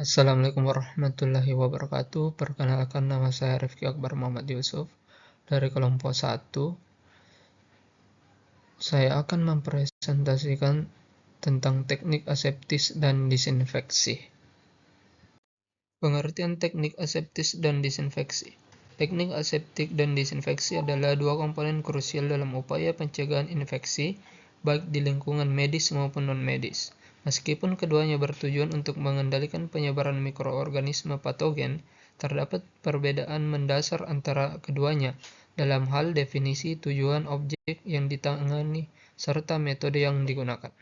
Assalamualaikum warahmatullahi wabarakatuh. Perkenalkan, nama saya Rifki Akbar Muhammad Yusuf dari kelompok 1. Saya akan mempresentasikan tentang teknik aseptis dan disinfeksi. Pengertian teknik aseptis dan disinfeksi. Teknik aseptik dan disinfeksi adalah dua komponen krusial dalam upaya pencegahan infeksi, baik di lingkungan medis maupun non-medis. Meskipun keduanya bertujuan untuk mengendalikan penyebaran mikroorganisme patogen, terdapat perbedaan mendasar antara keduanya dalam hal definisi, tujuan, objek yang ditangani, serta metode yang digunakan.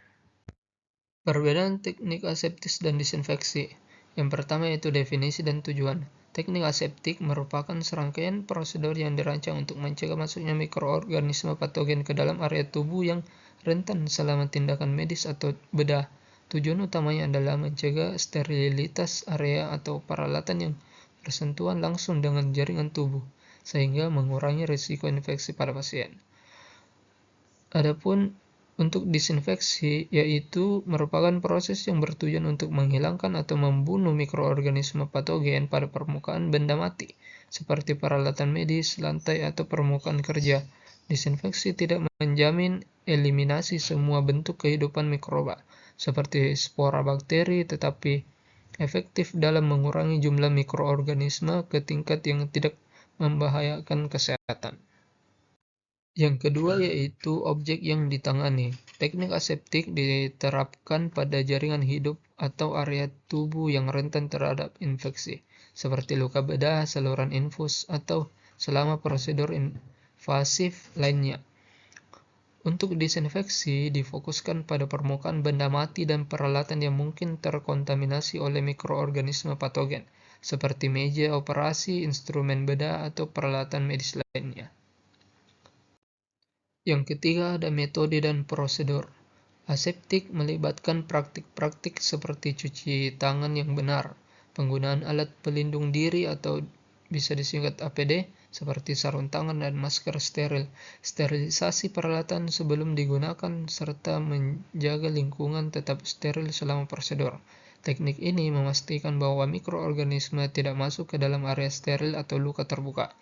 Perbedaan teknik aseptis dan disinfeksi. Yang pertama yaitu definisi dan tujuan. Teknik aseptik merupakan serangkaian prosedur yang dirancang untuk mencegah masuknya mikroorganisme patogen ke dalam area tubuh yang rentan selama tindakan medis atau bedah. Tujuan utamanya adalah mencegah sterilitas area atau peralatan yang bersentuhan langsung dengan jaringan tubuh, sehingga mengurangi risiko infeksi pada pasien. Adapun untuk disinfeksi, yaitu merupakan proses yang bertujuan untuk menghilangkan atau membunuh mikroorganisme patogen pada permukaan benda mati, seperti peralatan medis, lantai, atau permukaan kerja. Disinfeksi tidak menjamin eliminasi semua bentuk kehidupan mikroba, seperti spora bakteri, tetapi efektif dalam mengurangi jumlah mikroorganisme ke tingkat yang tidak membahayakan kesehatan. Yang kedua yaitu objek yang ditangani. Teknik aseptik diterapkan pada jaringan hidup atau area tubuh yang rentan terhadap infeksi, seperti luka bedah, saluran infus, atau selama prosedur invasif lainnya. Untuk disinfeksi difokuskan pada permukaan benda mati dan peralatan yang mungkin terkontaminasi oleh mikroorganisme patogen, seperti meja operasi, instrumen bedah, atau peralatan medis lainnya. Yang ketiga ada metode dan prosedur. Aseptik melibatkan praktik-praktik seperti cuci tangan yang benar, penggunaan alat pelindung diri atau bisa disingkat APD seperti sarung tangan dan masker steril, sterilisasi peralatan sebelum digunakan, serta menjaga lingkungan tetap steril selama prosedur. Teknik ini memastikan bahwa mikroorganisme tidak masuk ke dalam area steril atau luka terbuka.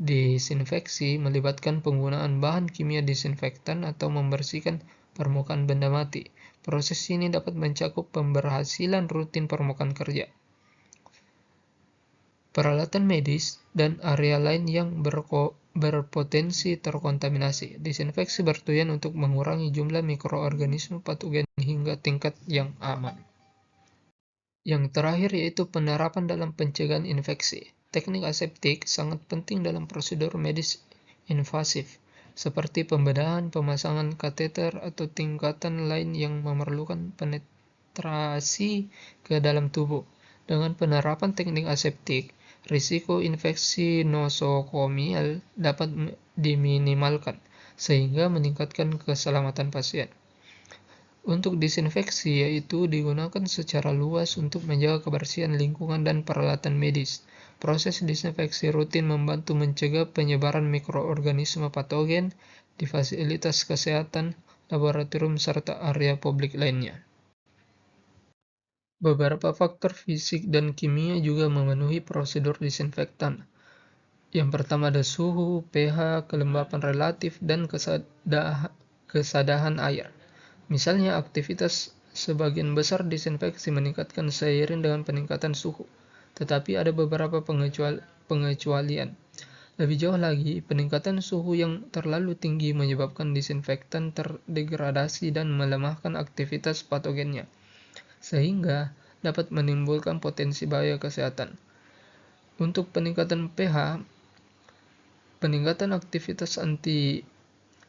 Disinfeksi melibatkan penggunaan bahan kimia disinfektan atau membersihkan permukaan benda mati. Proses ini dapat mencakup pemberhasilan rutin permukaan kerja, peralatan medis, dan area lain yang berpotensi terkontaminasi. Disinfeksi bertujuan untuk mengurangi jumlah mikroorganisme patogen hingga tingkat yang aman. Yang terakhir yaitu penerapan dalam pencegahan infeksi. Teknik aseptik sangat penting dalam prosedur medis invasif, seperti pembedahan, pemasangan kateter, atau tingkatan lain yang memerlukan penetrasi ke dalam tubuh. Dengan penerapan teknik aseptik, risiko infeksi nosokomial dapat diminimalkan, sehingga meningkatkan keselamatan pasien. Untuk disinfeksi yaitu digunakan secara luas untuk menjaga kebersihan lingkungan dan peralatan medis. Proses disinfeksi rutin membantu mencegah penyebaran mikroorganisme patogen di fasilitas kesehatan, laboratorium, serta area publik lainnya. Beberapa faktor fisik dan kimia juga memenuhi prosedur disinfektan. Yang pertama ada suhu, pH, kelembapan relatif, dan kesadahan air. Misalnya, aktivitas sebagian besar disinfeksi meningkatkan seiring dengan peningkatan suhu, tetapi ada beberapa pengecualian. Lebih jauh lagi, peningkatan suhu yang terlalu tinggi menyebabkan disinfektan terdegradasi dan melemahkan aktivitas patogennya, sehingga dapat menimbulkan potensi bahaya kesehatan. Untuk peningkatan pH, peningkatan aktivitas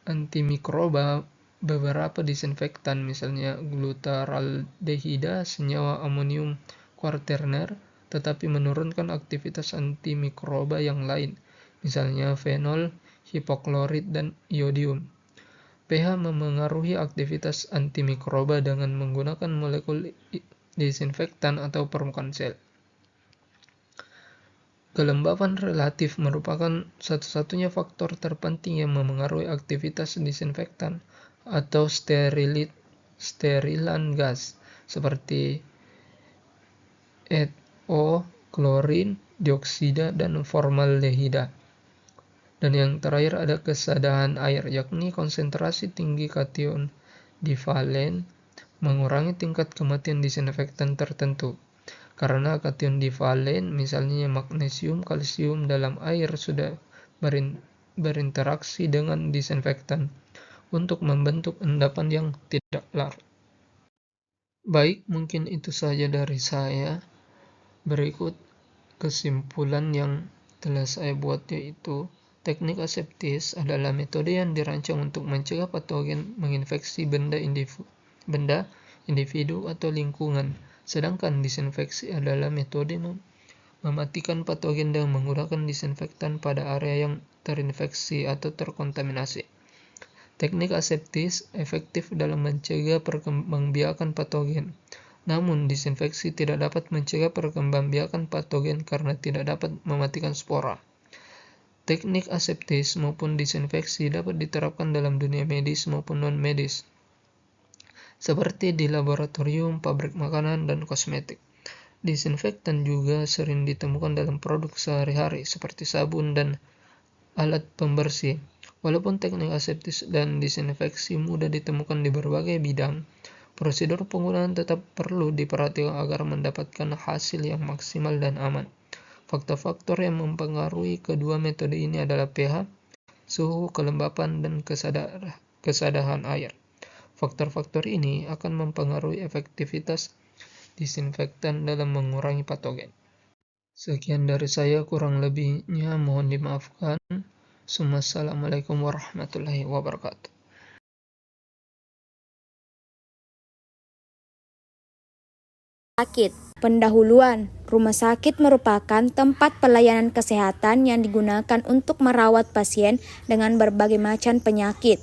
antimikroba beberapa disinfektan, misalnya glutaraldehida, senyawa amonium kuaterner, tetapi menurunkan aktivitas antimikroba yang lain, misalnya fenol, hipoklorit, dan iodium. pH memengaruhi aktivitas antimikroba dengan menggunakan molekul disinfektan atau permukaan sel. Kelembapan relatif merupakan satu-satunya faktor terpenting yang memengaruhi aktivitas disinfektan atau sterilan gas, seperti HO, klorin, dioksida, dan formaldehida. Dan yang terakhir ada kesadahan air, yakni konsentrasi tinggi kation divalen mengurangi tingkat kematian disinfektan tertentu. Karena kation divalen, misalnya magnesium, kalsium dalam air sudah berinteraksi dengan disinfektan untuk membentuk endapan yang tidak larut. Baik, mungkin itu saja dari saya. Berikut kesimpulan yang telah saya buat, yaitu teknik aseptis adalah metode yang dirancang untuk mencegah patogen menginfeksi benda, individu, atau lingkungan. Sedangkan disinfeksi adalah metode mematikan patogen dengan menggunakan disinfektan pada area yang terinfeksi atau terkontaminasi. Teknik aseptis efektif dalam mencegah perkembangbiakan patogen. Namun, disinfeksi tidak dapat mencegah perkembangbiakan patogen karena tidak dapat mematikan spora. Teknik aseptis maupun disinfeksi dapat diterapkan dalam dunia medis maupun non-medis, seperti di laboratorium, pabrik makanan, dan kosmetik. Disinfektan juga sering ditemukan dalam produk sehari-hari, seperti sabun dan alat pembersih. Walaupun teknik aseptis dan disinfeksi mudah ditemukan di berbagai bidang, prosedur penggunaan tetap perlu diperhatikan agar mendapatkan hasil yang maksimal dan aman. Faktor-faktor yang mempengaruhi kedua metode ini adalah pH, suhu, kelembapan, dan kesadahan air. Faktor-faktor ini akan mempengaruhi efektivitas disinfektan dalam mengurangi patogen. Sekian dari saya, kurang lebihnya mohon dimaafkan. Assalamualaikum warahmatullahi wabarakatuh. Sakit. Pendahuluan, rumah sakit merupakan tempat pelayanan kesehatan yang digunakan untuk merawat pasien dengan berbagai macam penyakit,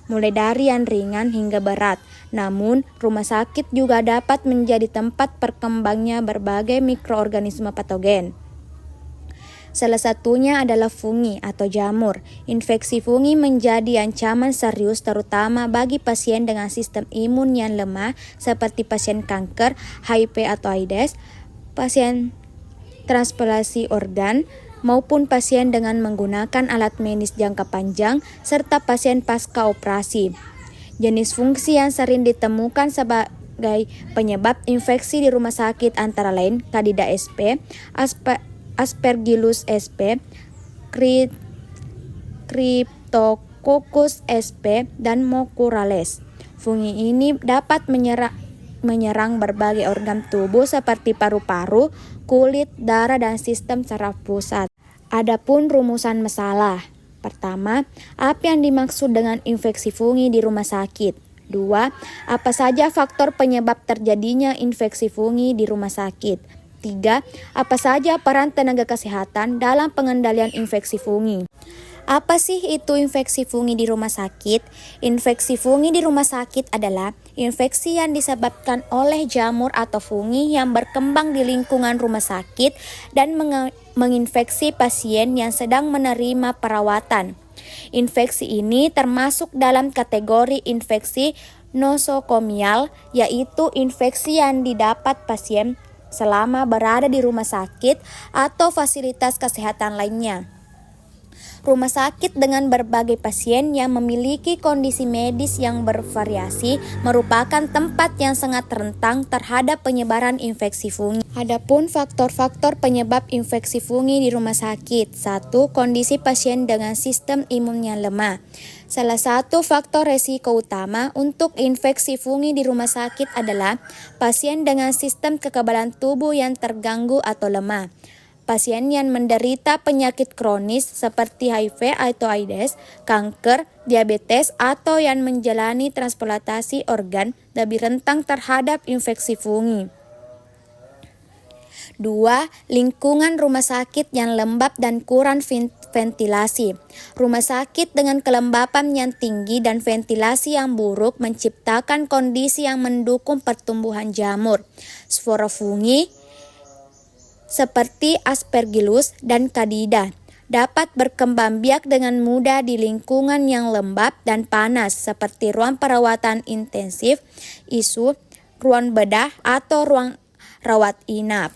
mulai dari yang ringan hingga berat. Namun, rumah sakit juga dapat menjadi tempat berkembangnya berbagai mikroorganisme patogen. Salah satunya adalah fungi atau jamur. Infeksi fungi menjadi ancaman serius terutama bagi pasien dengan sistem imun yang lemah seperti pasien kanker, HIV atau AIDS, pasien transplantasi organ, maupun pasien dengan menggunakan alat medis jangka panjang, serta pasien pasca operasi. Jenis fungsi yang sering ditemukan sebagai penyebab infeksi di rumah sakit antara lain Candida sp, Aspergillus sp, Cryptococcus sp, dan Mocorales. Fungi ini dapat menyerang berbagai organ tubuh seperti paru-paru, kulit, darah, dan sistem saraf pusat. Adapun rumusan masalah. Pertama, apa yang dimaksud dengan infeksi fungi di rumah sakit? 2. Apa saja faktor penyebab terjadinya infeksi fungi di rumah sakit? 3. Apa saja peran tenaga kesehatan dalam pengendalian infeksi fungi? Apa sih itu infeksi fungi di rumah sakit? Infeksi fungi di rumah sakit adalah infeksi yang disebabkan oleh jamur atau fungi yang berkembang di lingkungan rumah sakit dan menginfeksi pasien yang sedang menerima perawatan. Infeksi ini termasuk dalam kategori infeksi nosokomial, yaitu infeksi yang didapat pasien selama berada di rumah sakit atau fasilitas kesehatan lainnya. Rumah sakit dengan berbagai pasien yang memiliki kondisi medis yang bervariasi merupakan tempat yang sangat rentan terhadap penyebaran infeksi fungi. Adapun faktor-faktor penyebab infeksi fungi di rumah sakit. 1. Kondisi pasien dengan sistem imun yang lemah. Salah satu faktor resiko utama untuk infeksi fungi di rumah sakit adalah pasien dengan sistem kekebalan tubuh yang terganggu atau lemah. Pasien yang menderita penyakit kronis seperti HIV atau AIDS, kanker, diabetes, atau yang menjalani transplantasi organ lebih rentan terhadap infeksi fungi. 2. Lingkungan rumah sakit yang lembab dan kurang ventilasi. Rumah sakit dengan kelembapan yang tinggi dan ventilasi yang buruk menciptakan kondisi yang mendukung pertumbuhan jamur, spora fungi, seperti Aspergillus dan Candida, dapat berkembang biak dengan mudah di lingkungan yang lembab dan panas seperti ruang perawatan intensif, ICU, ruang bedah, atau ruang rawat inap.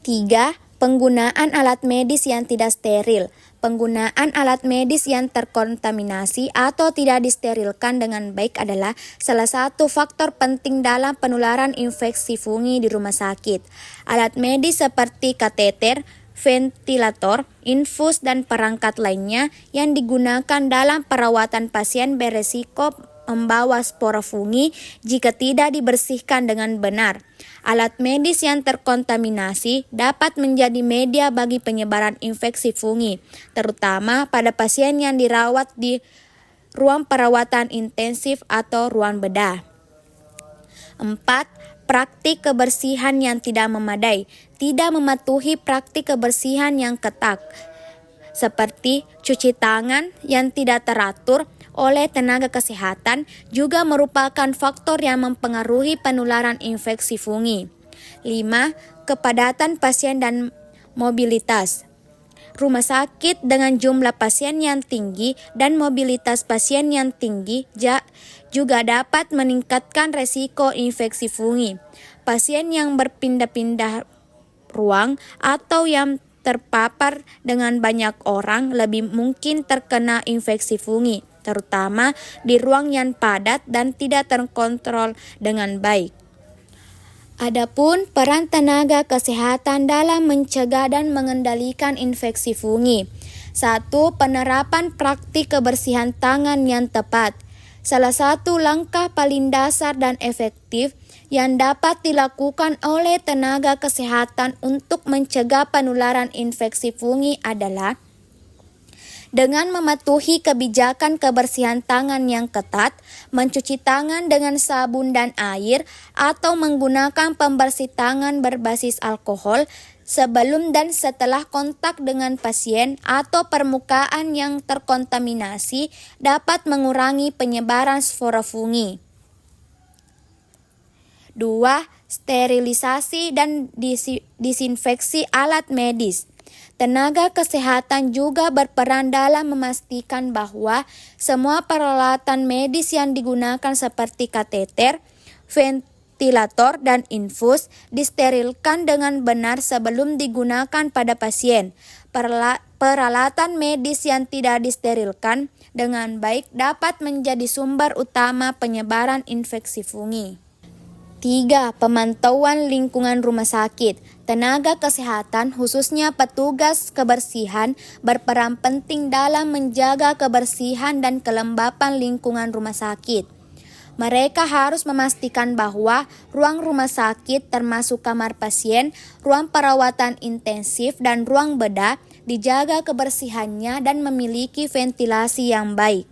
3. Penggunaan alat medis yang tidak steril. Penggunaan alat medis yang terkontaminasi atau tidak disterilkan dengan baik adalah salah satu faktor penting dalam penularan infeksi fungi di rumah sakit. Alat medis seperti kateter, ventilator, infus, dan perangkat lainnya yang digunakan dalam perawatan pasien beresiko membawa spora fungi jika tidak dibersihkan dengan benar. Alat medis yang terkontaminasi dapat menjadi media bagi penyebaran infeksi fungi, terutama pada pasien yang dirawat di ruang perawatan intensif atau ruang bedah. 4. Praktik kebersihan yang tidak memadai. Tidak mematuhi praktik kebersihan yang ketat, seperti cuci tangan yang tidak teratur oleh tenaga kesehatan juga merupakan faktor yang mempengaruhi penularan infeksi fungi. 5. Kepadatan pasien dan mobilitas. Rumah sakit dengan jumlah pasien yang tinggi dan mobilitas pasien yang tinggi juga dapat meningkatkan resiko infeksi fungi. Pasien yang berpindah-pindah ruang atau yang terpapar dengan banyak orang lebih mungkin terkena infeksi fungi, terutama di ruang yang padat dan tidak terkontrol dengan baik. Adapun peran tenaga kesehatan dalam mencegah dan mengendalikan infeksi fungi. 1. Penerapan praktik kebersihan tangan yang tepat. Salah satu langkah paling dasar dan efektif yang dapat dilakukan oleh tenaga kesehatan untuk mencegah penularan infeksi fungi adalah dengan mematuhi kebijakan kebersihan tangan yang ketat, mencuci tangan dengan sabun dan air, atau menggunakan pembersih tangan berbasis alkohol sebelum dan setelah kontak dengan pasien atau permukaan yang terkontaminasi dapat mengurangi penyebaran spora fungi. 2. Sterilisasi dan disinfeksi alat medis. Tenaga kesehatan juga berperan dalam memastikan bahwa semua peralatan medis yang digunakan seperti kateter, ventilator, dan infus disterilkan dengan benar sebelum digunakan pada pasien. Peralatan medis yang tidak disterilkan dengan baik dapat menjadi sumber utama penyebaran infeksi fungi. 3. Pemantauan lingkungan rumah sakit. Tenaga kesehatan, khususnya petugas kebersihan, berperan penting dalam menjaga kebersihan dan kelembapan lingkungan rumah sakit. Mereka harus memastikan bahwa ruang rumah sakit termasuk kamar pasien, ruang perawatan intensif, dan ruang bedah dijaga kebersihannya dan memiliki ventilasi yang baik.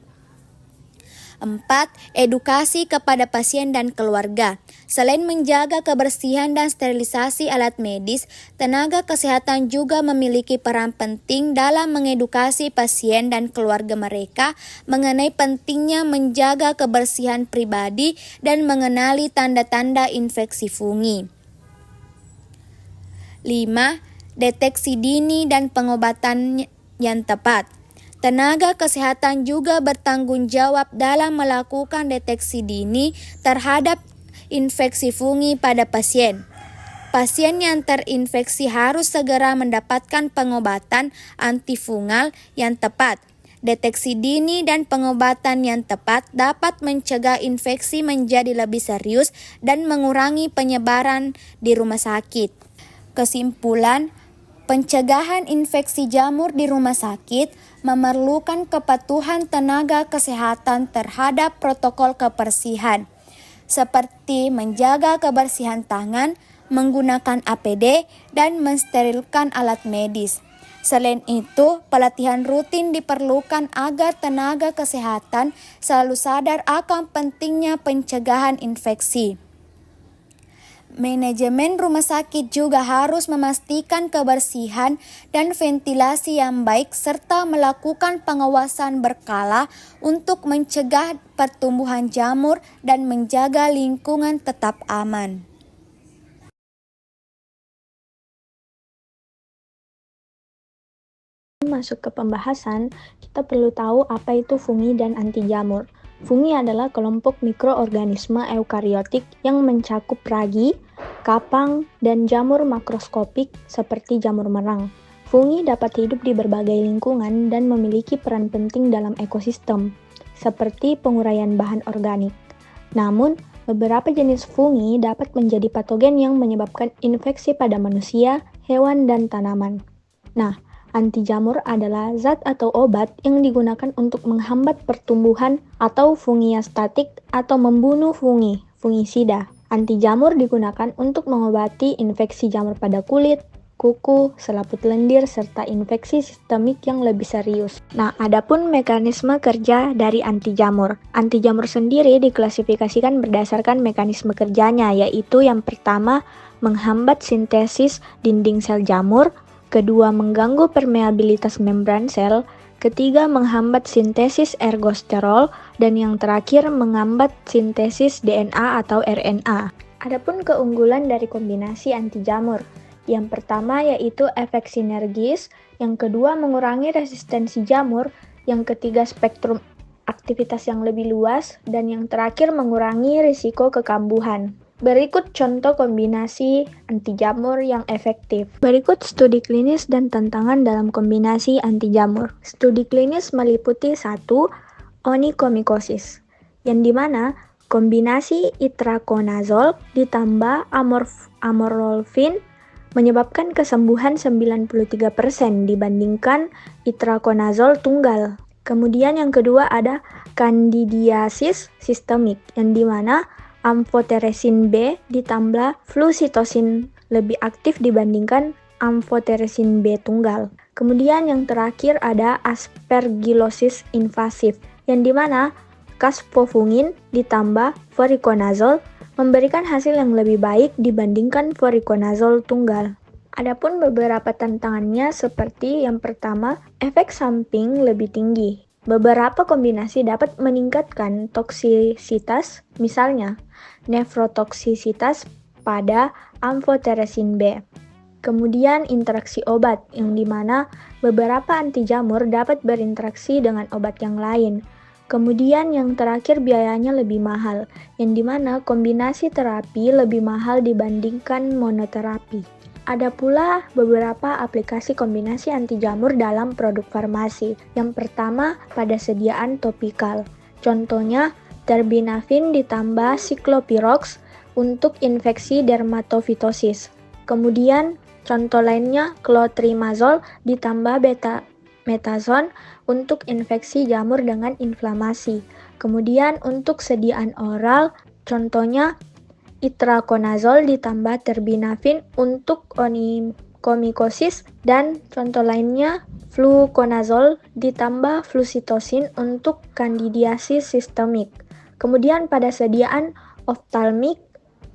4. Edukasi kepada pasien dan keluarga. Selain menjaga kebersihan dan sterilisasi alat medis, tenaga kesehatan juga memiliki peran penting dalam mengedukasi pasien dan keluarga mereka mengenai pentingnya menjaga kebersihan pribadi dan mengenali tanda-tanda infeksi fungi. 5. Deteksi dini dan pengobatan yang tepat. Tenaga kesehatan juga bertanggung jawab dalam melakukan deteksi dini terhadap infeksi fungi pada pasien. Pasien yang terinfeksi harus segera mendapatkan pengobatan antifungal yang tepat. Deteksi dini dan pengobatan yang tepat dapat mencegah infeksi menjadi lebih serius dan mengurangi penyebaran di rumah sakit. Kesimpulan, pencegahan infeksi jamur di rumah sakit memerlukan kepatuhan tenaga kesehatan terhadap protokol kebersihan, seperti menjaga kebersihan tangan, menggunakan APD, dan mensterilkan alat medis. Selain itu, pelatihan rutin diperlukan agar tenaga kesehatan selalu sadar akan pentingnya pencegahan infeksi. Manajemen rumah sakit juga harus memastikan kebersihan dan ventilasi yang baik serta melakukan pengawasan berkala untuk mencegah pertumbuhan jamur dan menjaga lingkungan tetap aman. Masuk ke pembahasan, kita perlu tahu apa itu fungi dan anti jamur. Fungi adalah kelompok mikroorganisme eukariotik yang mencakup ragi, kapang, dan jamur makroskopik seperti jamur merang. Fungi dapat hidup di berbagai lingkungan dan memiliki peran penting dalam ekosistem, seperti penguraian bahan organik. Namun, beberapa jenis fungi dapat menjadi patogen yang menyebabkan infeksi pada manusia, hewan, dan tanaman. Nah, anti jamur adalah zat atau obat yang digunakan untuk menghambat pertumbuhan atau fungiastatik atau membunuh fungi, fungisida. Anti jamur digunakan untuk mengobati infeksi jamur pada kulit, kuku, selaput lendir, serta infeksi sistemik yang lebih serius. Nah, adapun mekanisme kerja dari anti jamur. Anti jamur sendiri diklasifikasikan berdasarkan mekanisme kerjanya, yaitu yang pertama, menghambat sintesis dinding sel jamur, kedua, mengganggu permeabilitas membran sel, ketiga, menghambat sintesis ergosterol, dan yang terakhir, menghambat sintesis DNA atau RNA. Adapun keunggulan dari kombinasi anti jamur. Yang pertama yaitu efek sinergis, yang kedua mengurangi resistensi jamur, yang ketiga spektrum aktivitas yang lebih luas, dan yang terakhir mengurangi risiko kekambuhan. Berikut contoh kombinasi anti jamur yang efektif. Berikut studi klinis dan tantangan dalam kombinasi anti jamur. Studi klinis meliputi 1. Onychomycosis, yang dimana kombinasi itraconazole ditambah amorolfin menyebabkan kesembuhan 93% dibandingkan itraconazole tunggal. Kemudian yang kedua ada candidiasis sistemik, yang dimana amphotericin B ditambah flucytosin lebih aktif dibandingkan amphotericin B tunggal. Kemudian yang terakhir ada aspergillosis invasif, yang dimana caspofungin ditambah voriconazole memberikan hasil yang lebih baik dibandingkan voriconazole tunggal. Adapun beberapa tantangannya seperti yang pertama, efek samping lebih tinggi. Beberapa kombinasi dapat meningkatkan toksisitas, misalnya nefrotoksisitas pada amphotericin B. Kemudian interaksi obat, yang dimana beberapa anti jamur dapat berinteraksi dengan obat yang lain. Kemudian yang terakhir biayanya lebih mahal, yang dimana kombinasi terapi lebih mahal dibandingkan monoterapi. Ada pula beberapa aplikasi kombinasi anti jamur dalam produk farmasi. Yang pertama pada sediaan topikal. Contohnya terbinafin ditambah siklopirox untuk infeksi dermatofitosis. Kemudian contoh lainnya clotrimazole ditambah betamethasone untuk infeksi jamur dengan inflamasi. Kemudian untuk sediaan oral, contohnya itraconazole ditambah terbinafin untuk onychomycosis, dan contoh lainnya fluconazole ditambah flucytosin untuk candidiasis sistemik. Kemudian pada sediaan oftalmik,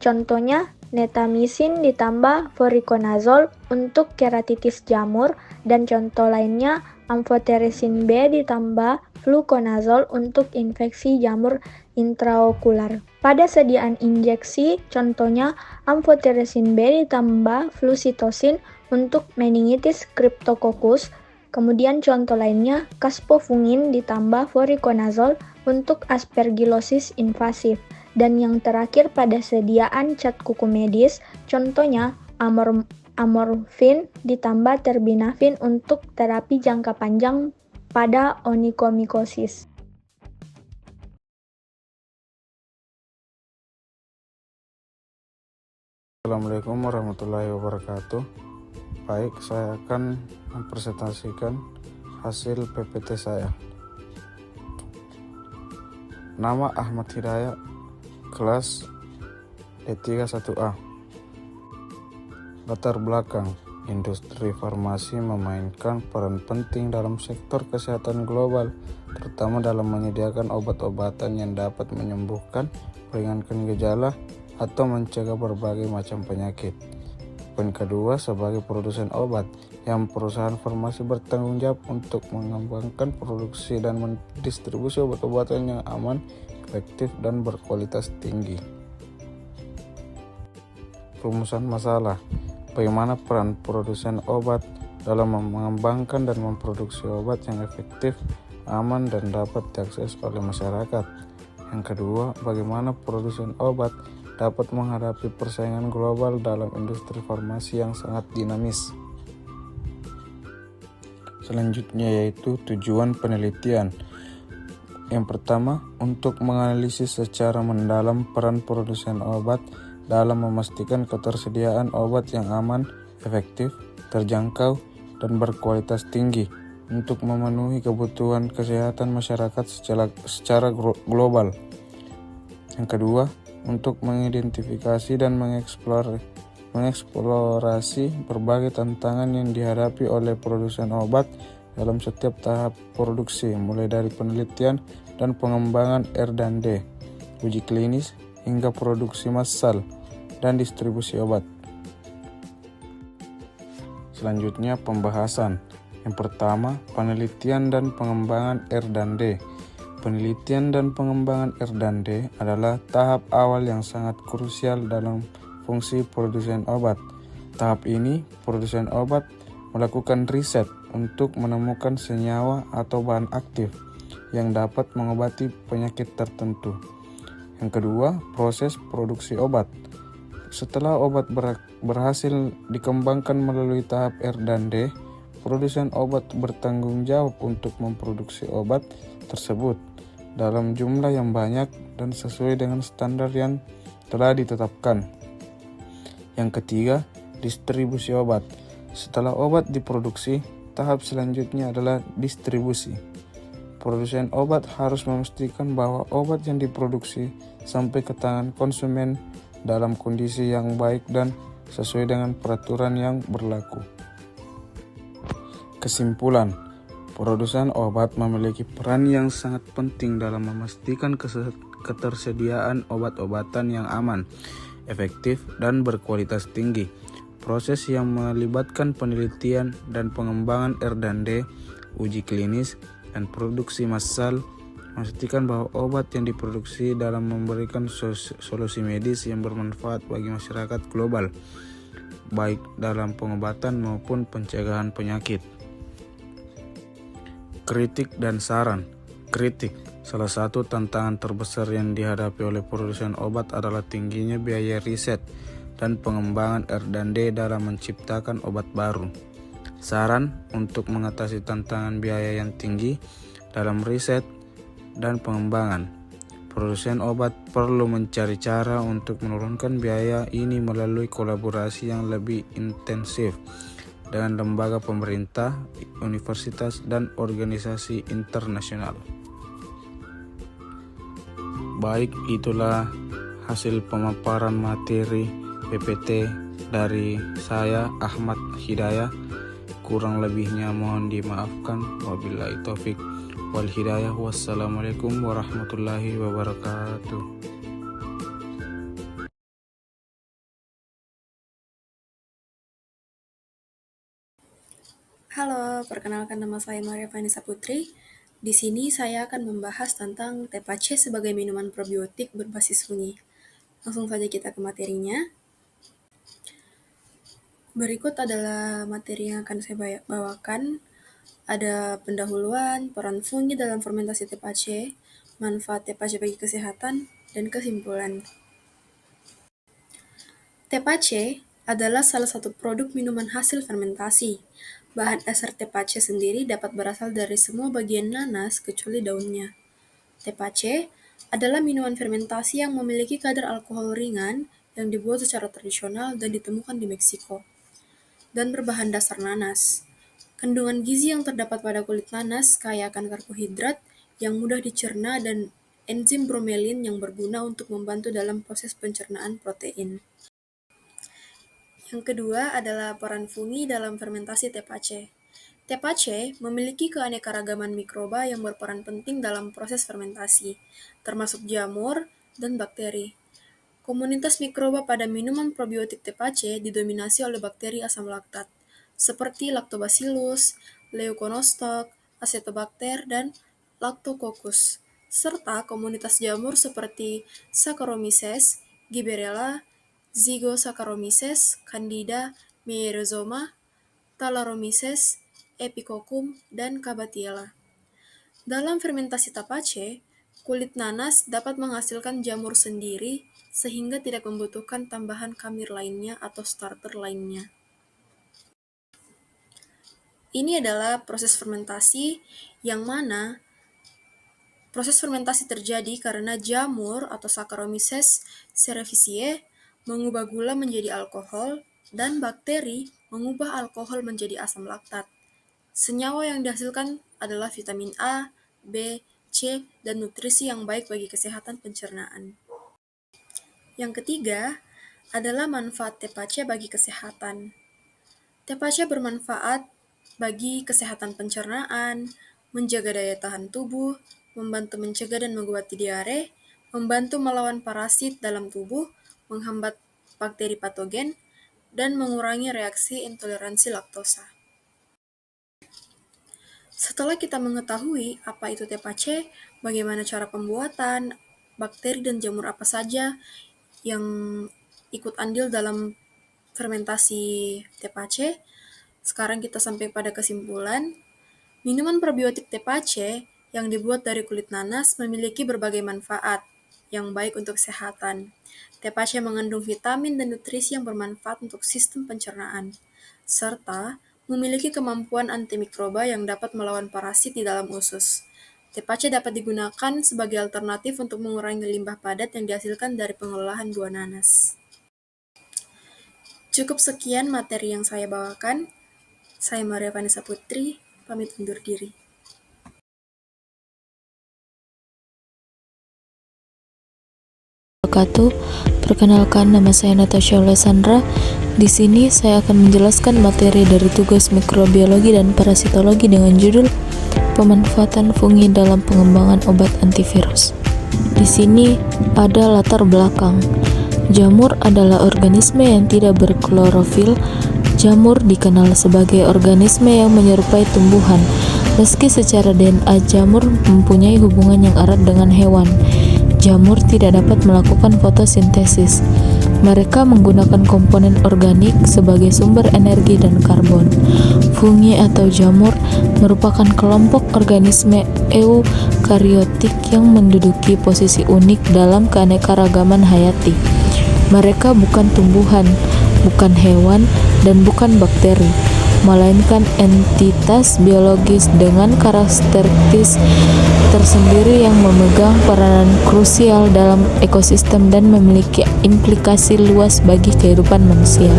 contohnya netamisin ditambah voriconazole untuk keratitis jamur, dan contoh lainnya amphotericin B ditambah fluconazole untuk infeksi jamur intraokular. Pada sediaan injeksi, contohnya amphotericin B ditambah flucytosin untuk meningitis cryptococcus. Kemudian contoh lainnya caspofungin ditambah voriconazole untuk aspergillosis invasif. Dan yang terakhir pada sediaan cat kuku medis, contohnya amorfin ditambah terbinafin untuk terapi jangka panjang pada onychomycosis. Assalamualaikum warahmatullahi wabarakatuh. Baik, saya akan mempresentasikan hasil PPT saya. Nama Ahmad Hidayat, kelas D31A. Latar belakang, industri farmasi memainkan peran penting dalam sektor kesehatan global, terutama dalam menyediakan obat-obatan yang dapat menyembuhkan, meringankan gejala, atau mencegah berbagai macam penyakit. Poin kedua, sebagai produsen obat, yang perusahaan farmasi bertanggung jawab untuk mengembangkan produksi dan mendistribusi obat-obatan yang aman, efektif, dan berkualitas tinggi. Rumusan masalah. Bagaimana peran produsen obat dalam mengembangkan dan memproduksi obat yang efektif, aman, dan dapat diakses oleh masyarakat. Yang kedua, bagaimana produsen obat dapat menghadapi persaingan global dalam industri farmasi yang sangat dinamis. Selanjutnya yaitu tujuan penelitian. Yang pertama, untuk menganalisis secara mendalam peran produsen obat dalam memastikan ketersediaan obat yang aman, efektif, terjangkau, dan berkualitas tinggi untuk memenuhi kebutuhan kesehatan masyarakat secara global. Yang kedua, untuk mengidentifikasi dan mengeksplorasi berbagai tantangan yang dihadapi oleh produsen obat dalam setiap tahap produksi, mulai dari penelitian dan pengembangan R&D, uji klinis, hingga produksi massal dan distribusi obat. Selanjutnya pembahasan. Yang pertama, penelitian dan pengembangan R&D. Penelitian dan pengembangan R&D adalah tahap awal yang sangat krusial dalam fungsi produsen obat. Tahap ini, produsen obat melakukan riset untuk menemukan senyawa atau bahan aktif yang dapat mengobati penyakit tertentu. Yang kedua, proses produksi obat. Setelah obat berhasil dikembangkan melalui tahap R&D, produsen obat bertanggung jawab untuk memproduksi obat tersebut dalam jumlah yang banyak dan sesuai dengan standar yang telah ditetapkan. Yang ketiga, distribusi obat. Setelah obat diproduksi, tahap selanjutnya adalah distribusi. Produsen obat harus memastikan bahwa obat yang diproduksi sampai ke tangan konsumen dalam kondisi yang baik dan sesuai dengan peraturan yang berlaku. Kesimpulan, produsen obat memiliki peran yang sangat penting dalam memastikan ketersediaan obat-obatan yang aman, efektif, dan berkualitas tinggi. Proses yang melibatkan penelitian dan pengembangan R&D, uji klinis, dan produksi massal memastikan bahwa obat yang diproduksi dalam memberikan solusi medis yang bermanfaat bagi masyarakat global, baik dalam pengobatan maupun pencegahan penyakit. Kritik dan saran. Kritik. Salah satu tantangan terbesar yang dihadapi oleh produsen obat adalah tingginya biaya riset dan pengembangan R&D dalam menciptakan obat baru. Saran untuk mengatasi tantangan biaya yang tinggi dalam riset dan pengembangan. Produsen obat perlu mencari cara untuk menurunkan biaya ini melalui kolaborasi yang lebih intensif dengan lembaga pemerintah, universitas, dan organisasi internasional. Baik, itulah hasil pemaparan materi PPT dari saya, Ahmad Hidayah. Kurang lebihnya mohon dimaafkan. Wabillahi taufik wal hidayah. Wassalamualaikum warahmatullahi wabarakatuh. Halo, perkenalkan nama saya Maria Vanessa Putri. Di sini saya akan membahas tentang TPC sebagai minuman probiotik berbasis fungi. Langsung saja kita ke materinya. Berikut adalah materi yang akan saya bawakan. Ada pendahuluan, peran fungi dalam fermentasi TPC, manfaat TPC bagi kesehatan, dan kesimpulan. TPC adalah salah satu produk minuman hasil fermentasi. Bahan dasar TPC sendiri dapat berasal dari semua bagian nanas kecuali daunnya. TPC adalah minuman fermentasi yang memiliki kadar alkohol ringan yang dibuat secara tradisional dan ditemukan di Meksiko, dan berbahan dasar nanas. Kandungan gizi yang terdapat pada kulit nanas kaya akan karbohidrat yang mudah dicerna dan enzim bromelin yang berguna untuk membantu dalam proses pencernaan protein. Yang kedua adalah peran fungi dalam fermentasi TPC. TPC memiliki keanekaragaman mikroba yang berperan penting dalam proses fermentasi, termasuk jamur dan bakteri. Komunitas mikroba pada minuman probiotik TPC didominasi oleh bakteri asam laktat, seperti Lactobacillus, Leuconostoc, Acetobacter, dan Lactococcus, serta komunitas jamur seperti Saccharomyces, Gibberella, Zygosaccharomyces, Candida, Meyerozoma, Thalaromyces, Epicoccum, dan Cabatiella. Dalam fermentasi TPC, kulit nanas dapat menghasilkan jamur sendiri sehingga tidak membutuhkan tambahan khamir lainnya atau starter lainnya. Ini adalah proses fermentasi yang mana proses fermentasi terjadi karena jamur atau Saccharomyces cerevisiae mengubah gula menjadi alkohol dan bakteri mengubah alkohol menjadi asam laktat. Senyawa yang dihasilkan adalah vitamin A, B, C, dan nutrisi yang baik bagi kesehatan pencernaan. Yang ketiga adalah manfaat tepache bagi kesehatan. Tepache bermanfaat bagi kesehatan pencernaan, menjaga daya tahan tubuh, membantu mencegah dan mengobati diare, membantu melawan parasit dalam tubuh, menghambat bakteri patogen, dan mengurangi reaksi intoleransi laktosa. Setelah kita mengetahui apa itu tepache, bagaimana cara pembuatan, bakteri dan jamur apa saja yang ikut andil dalam fermentasi tepache, sekarang kita sampai pada kesimpulan, minuman probiotik tepache yang dibuat dari kulit nanas memiliki berbagai manfaat yang baik untuk kesehatan. Tepache mengandung vitamin dan nutrisi yang bermanfaat untuk sistem pencernaan, serta memiliki kemampuan antimikroba yang dapat melawan parasit di dalam usus. Tepache dapat digunakan sebagai alternatif untuk mengurangi limbah padat yang dihasilkan dari pengolahan buah nanas. Cukup sekian materi yang saya bawakan. Saya Maria Vanessa Putri, pamit undur diri. Perkenalkan, nama saya Natasha Alessandra. Di sini saya akan menjelaskan materi dari tugas mikrobiologi dan parasitologi dengan judul pemanfaatan fungi dalam pengembangan obat antivirus. Di sini ada latar belakang. Jamur adalah organisme yang tidak berklorofil. Jamur dikenal sebagai organisme yang menyerupai tumbuhan, meski secara DNA jamur mempunyai hubungan yang erat dengan hewan. Jamur tidak dapat melakukan fotosintesis. Mereka menggunakan komponen organik sebagai sumber energi dan karbon. Fungi atau jamur merupakan kelompok organisme eukariotik yang menduduki posisi unik dalam keanekaragaman hayati. Mereka bukan tumbuhan, bukan hewan, dan bukan bakteri, melainkan entitas biologis dengan karakteristik tersendiri yang memegang peranan krusial dalam ekosistem dan memiliki implikasi luas bagi kehidupan manusia.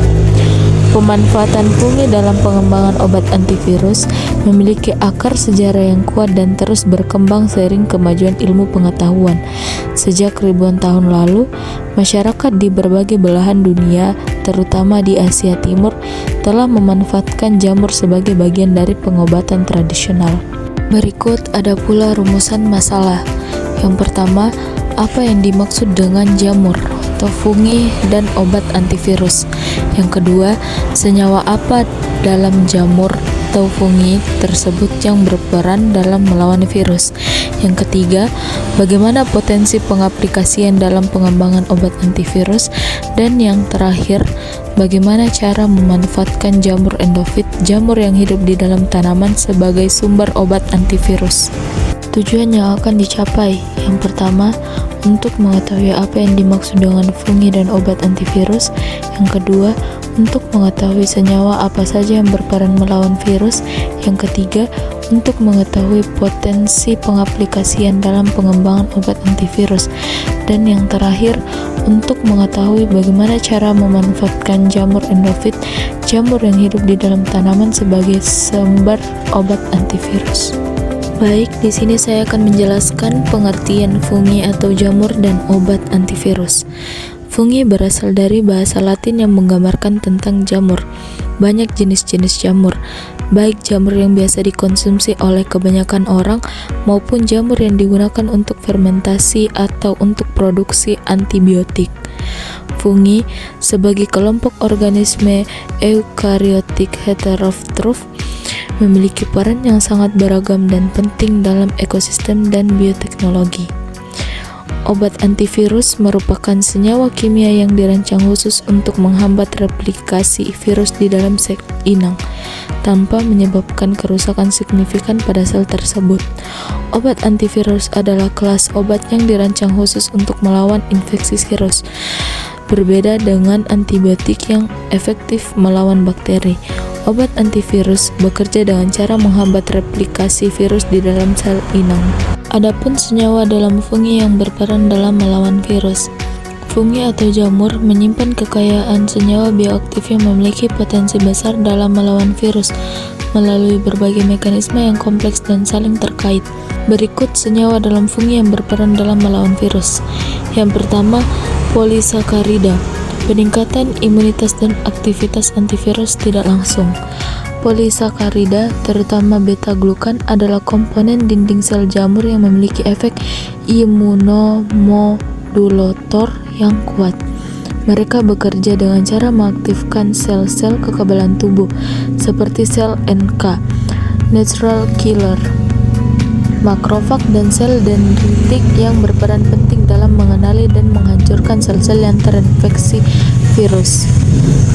Pemanfaatan fungi dalam pengembangan obat antivirus memiliki akar sejarah yang kuat dan terus berkembang seiring kemajuan ilmu pengetahuan. Sejak ribuan tahun lalu, masyarakat di berbagai belahan dunia, terutama di Asia Timur, telah memanfaatkan jamur sebagai bagian dari pengobatan tradisional. Berikut ada pula rumusan masalah. Yang pertama, apa yang dimaksud dengan jamur atau fungi dan obat antivirus? Yang kedua, senyawa apa dalam jamur atau fungi tersebut yang berperan dalam melawan virus? Yang ketiga, bagaimana potensi pengaplikasian dalam pengembangan obat antivirus? Dan yang terakhir, bagaimana cara memanfaatkan jamur endofit, jamur yang hidup di dalam tanaman sebagai sumber obat antivirus? Tujuan yang akan dicapai, yang pertama, untuk mengetahui apa yang dimaksud dengan fungi dan obat antivirus. Yang kedua, untuk mengetahui senyawa apa saja yang berperan melawan virus. Yang ketiga, untuk mengetahui potensi pengaplikasian dalam pengembangan obat antivirus. Dan yang terakhir, untuk mengetahui bagaimana cara memanfaatkan jamur endofit, jamur yang hidup di dalam tanaman sebagai sumber obat antivirus. Baik, di sini saya akan menjelaskan pengertian fungi atau jamur dan obat antivirus. Fungi berasal dari bahasa Latin yang menggambarkan tentang jamur. Banyak jenis-jenis jamur, baik jamur yang biasa dikonsumsi oleh kebanyakan orang maupun jamur yang digunakan untuk fermentasi atau untuk produksi antibiotik. Fungi sebagai kelompok organisme eukariotik heterotrof memiliki peran yang sangat beragam dan penting dalam ekosistem dan bioteknologi. Obat antivirus merupakan senyawa kimia yang dirancang khusus untuk menghambat replikasi virus di dalam sel inang. tanpa menyebabkan kerusakan signifikan pada sel tersebut. Obat antivirus adalah kelas obat yang dirancang khusus untuk melawan infeksi virus. Berbeda dengan antibiotik yang efektif melawan bakteri, obat antivirus bekerja dengan cara menghambat replikasi virus di dalam sel inang. Adapun senyawa dalam fungi yang berperan dalam melawan virus. Fungi atau jamur menyimpan kekayaan senyawa bioaktif yang memiliki potensi besar dalam melawan virus melalui berbagai mekanisme yang kompleks dan saling terkait. Berikut senyawa dalam fungi yang berperan dalam melawan virus. Yang pertama, polisakarida, peningkatan imunitas dan aktivitas antivirus tidak langsung. Polisakarida, terutama beta-glukan, adalah komponen dinding sel jamur yang memiliki efek imunomodulator yang kuat. Mereka bekerja dengan cara mengaktifkan sel-sel kekebalan tubuh, seperti sel NK, natural killer, makrofag, dan sel dendritik yang berperan penting dalam mengenali dan menghancurkan sel-sel yang terinfeksi virus.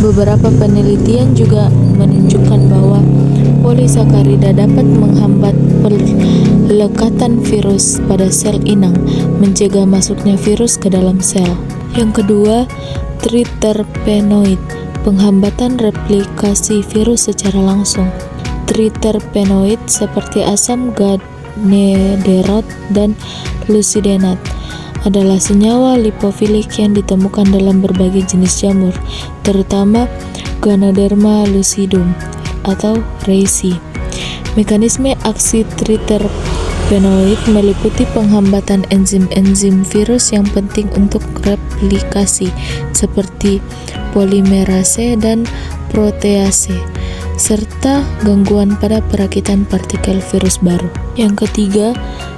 Beberapa penelitian juga menunjukkan bahwa polisakarida dapat menghambat pelekatan virus pada sel inang, mencegah masuknya virus ke dalam sel. Yang kedua, triterpenoid, penghambatan replikasi virus secara langsung. Triterpenoid seperti asam ganederot dan lucidenat adalah senyawa lipofilik yang ditemukan dalam berbagai jenis jamur, terutama Ganoderma lucidum atau reishi. Mekanisme aksi triterpenoid meliputi penghambatan enzim-enzim virus yang penting untuk replikasi, seperti polimerase dan protease, serta gangguan pada perakitan partikel virus baru. Yang ketiga,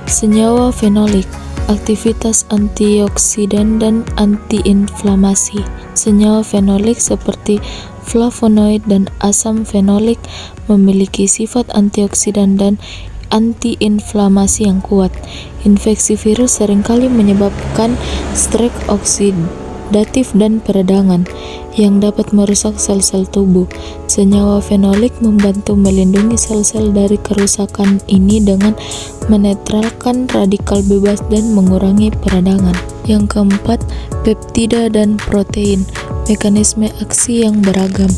senyawa fenolik, aktivitas antioksidan dan antiinflamasi. Senyawa fenolik seperti flavonoid dan asam fenolik memiliki sifat antioksidan dan antiinflamasi yang kuat. Infeksi virus seringkali menyebabkan stres oksidatif dan peradangan yang dapat merusak sel-sel tubuh. Senyawa fenolik membantu melindungi sel-sel dari kerusakan ini dengan menetralkan radikal bebas dan mengurangi peradangan. Yang keempat, peptida dan protein, mekanisme aksi yang beragam.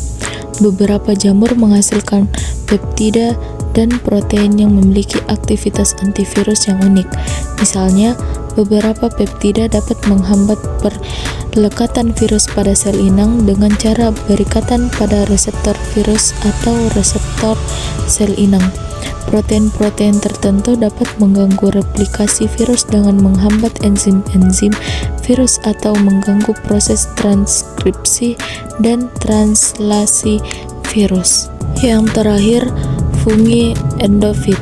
Beberapa jamur menghasilkan peptida dan protein yang memiliki aktivitas antivirus yang unik. Misalnya, beberapa peptida dapat menghambat pelekatan virus pada sel inang dengan cara berikatan pada reseptor virus atau reseptor sel inang. Protein-protein tertentu dapat mengganggu replikasi virus dengan menghambat enzim-enzim virus atau mengganggu proses transkripsi dan translasi virus. Yang terakhir, fungi endofit,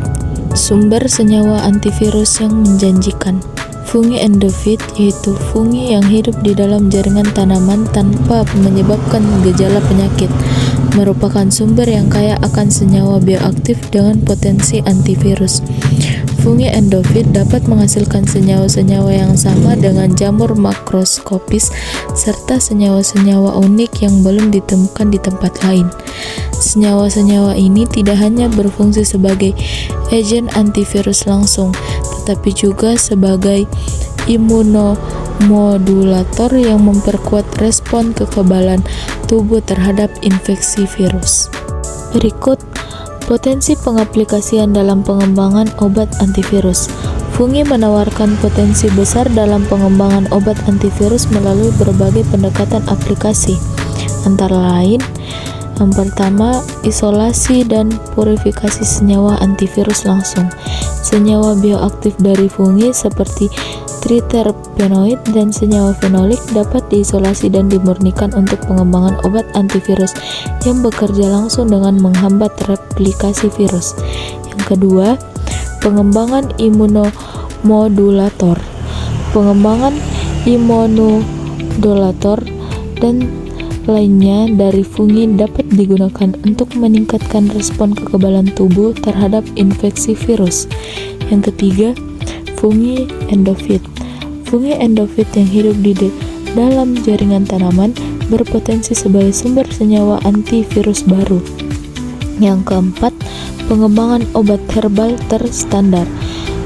sumber senyawa antivirus yang menjanjikan. Fungi endofit yaitu fungi yang hidup di dalam jaringan tanaman tanpa menyebabkan gejala penyakit, merupakan sumber yang kaya akan senyawa bioaktif dengan potensi antivirus. Fungi endofit dapat menghasilkan senyawa-senyawa yang sama dengan jamur makroskopis serta senyawa-senyawa unik yang belum ditemukan di tempat lain. Senyawa-senyawa ini tidak hanya berfungsi sebagai agen antivirus langsung, tetapi juga sebagai imunomodulator yang memperkuat respon kekebalan tubuh terhadap infeksi virus. Berikut potensi pengaplikasian dalam pengembangan obat antivirus. Fungi menawarkan potensi besar dalam pengembangan obat antivirus melalui berbagai pendekatan aplikasi, antara lain: yang pertama, isolasi dan purifikasi senyawa antivirus langsung. Senyawa bioaktif dari fungi seperti triterpenoid dan senyawa fenolik dapat diisolasi dan dimurnikan untuk pengembangan obat antivirus yang bekerja langsung dengan menghambat replikasi virus. Yang kedua, pengembangan imunomodulator. Pengembangan imunomodulator dan lainnya dari fungi dapat digunakan untuk meningkatkan respon kekebalan tubuh terhadap infeksi virus. Yang ketiga, fungi endofit. Fungi endofit yang hidup di dalam jaringan tanaman berpotensi sebagai sumber senyawa antivirus baru. Yang keempat, pengembangan obat herbal terstandar.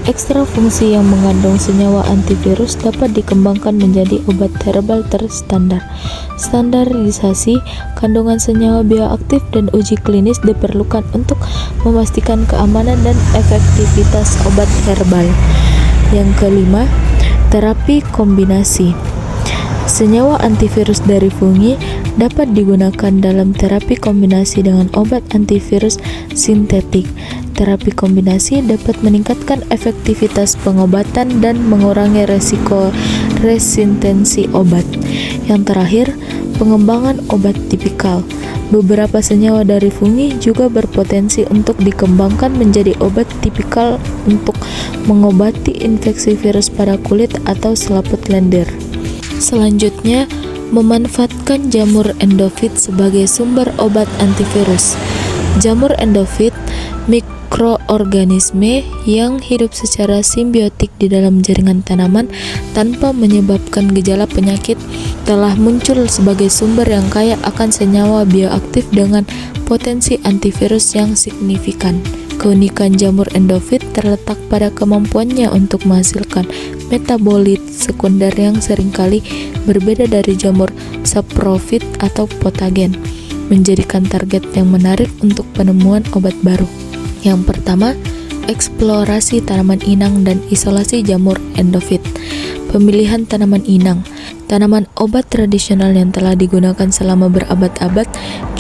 Ekstra fungsi yang mengandung senyawa antivirus dapat dikembangkan menjadi obat herbal terstandar. Standarisasi kandungan senyawa bioaktif dan uji klinis diperlukan untuk memastikan keamanan dan efektivitas obat herbal. Yang kelima, terapi kombinasi. Senyawa antivirus dari fungi dapat digunakan dalam terapi kombinasi dengan obat antivirus sintetik. Terapi kombinasi dapat meningkatkan efektivitas pengobatan dan mengurangi resiko resistensi obat. Yang terakhir, pengembangan obat tipikal. Beberapa senyawa dari fungi juga berpotensi untuk dikembangkan menjadi obat tipikal untuk mengobati infeksi virus pada kulit atau selaput lendir. Selanjutnya, memanfaatkan jamur endofit sebagai sumber obat antivirus. Jamur endofit mikroorganisme yang hidup secara simbiotik di dalam jaringan tanaman tanpa menyebabkan gejala penyakit telah muncul sebagai sumber yang kaya akan senyawa bioaktif dengan potensi antivirus yang signifikan. Keunikan jamur endofit terletak pada kemampuannya untuk menghasilkan metabolit sekunder yang seringkali berbeda dari jamur saprofit atau patogen, menjadikan target yang menarik untuk penemuan obat baru. Yang pertama, eksplorasi tanaman inang dan isolasi jamur endofit. Pemilihan tanaman inang. Tanaman obat tradisional yang telah digunakan selama berabad-abad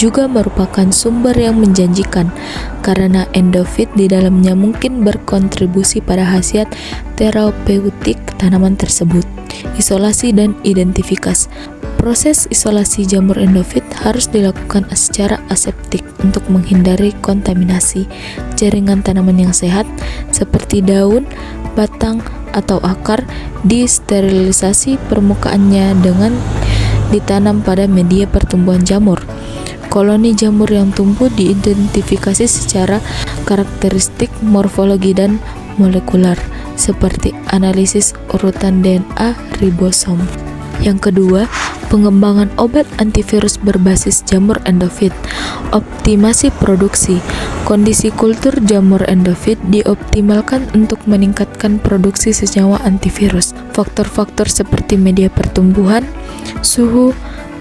juga merupakan sumber yang menjanjikan karena endofit di dalamnya mungkin berkontribusi pada khasiat terapeutik tanaman tersebut. Isolasi dan identifikasi. Proses isolasi jamur endofit harus dilakukan secara aseptik untuk menghindari kontaminasi. Jaringan tanaman yang sehat seperti daun, batang, atau akar disterilisasi permukaannya dengan ditanam pada media pertumbuhan jamur. Koloni jamur yang tumbuh diidentifikasi secara karakteristik morfologi dan molekular, seperti analisis urutan DNA ribosom. Yang kedua, pengembangan obat antivirus berbasis jamur endofit. Optimasi produksi. Kondisi kultur jamur endofit dioptimalkan untuk meningkatkan produksi senyawa antivirus. Faktor-faktor seperti media pertumbuhan, suhu,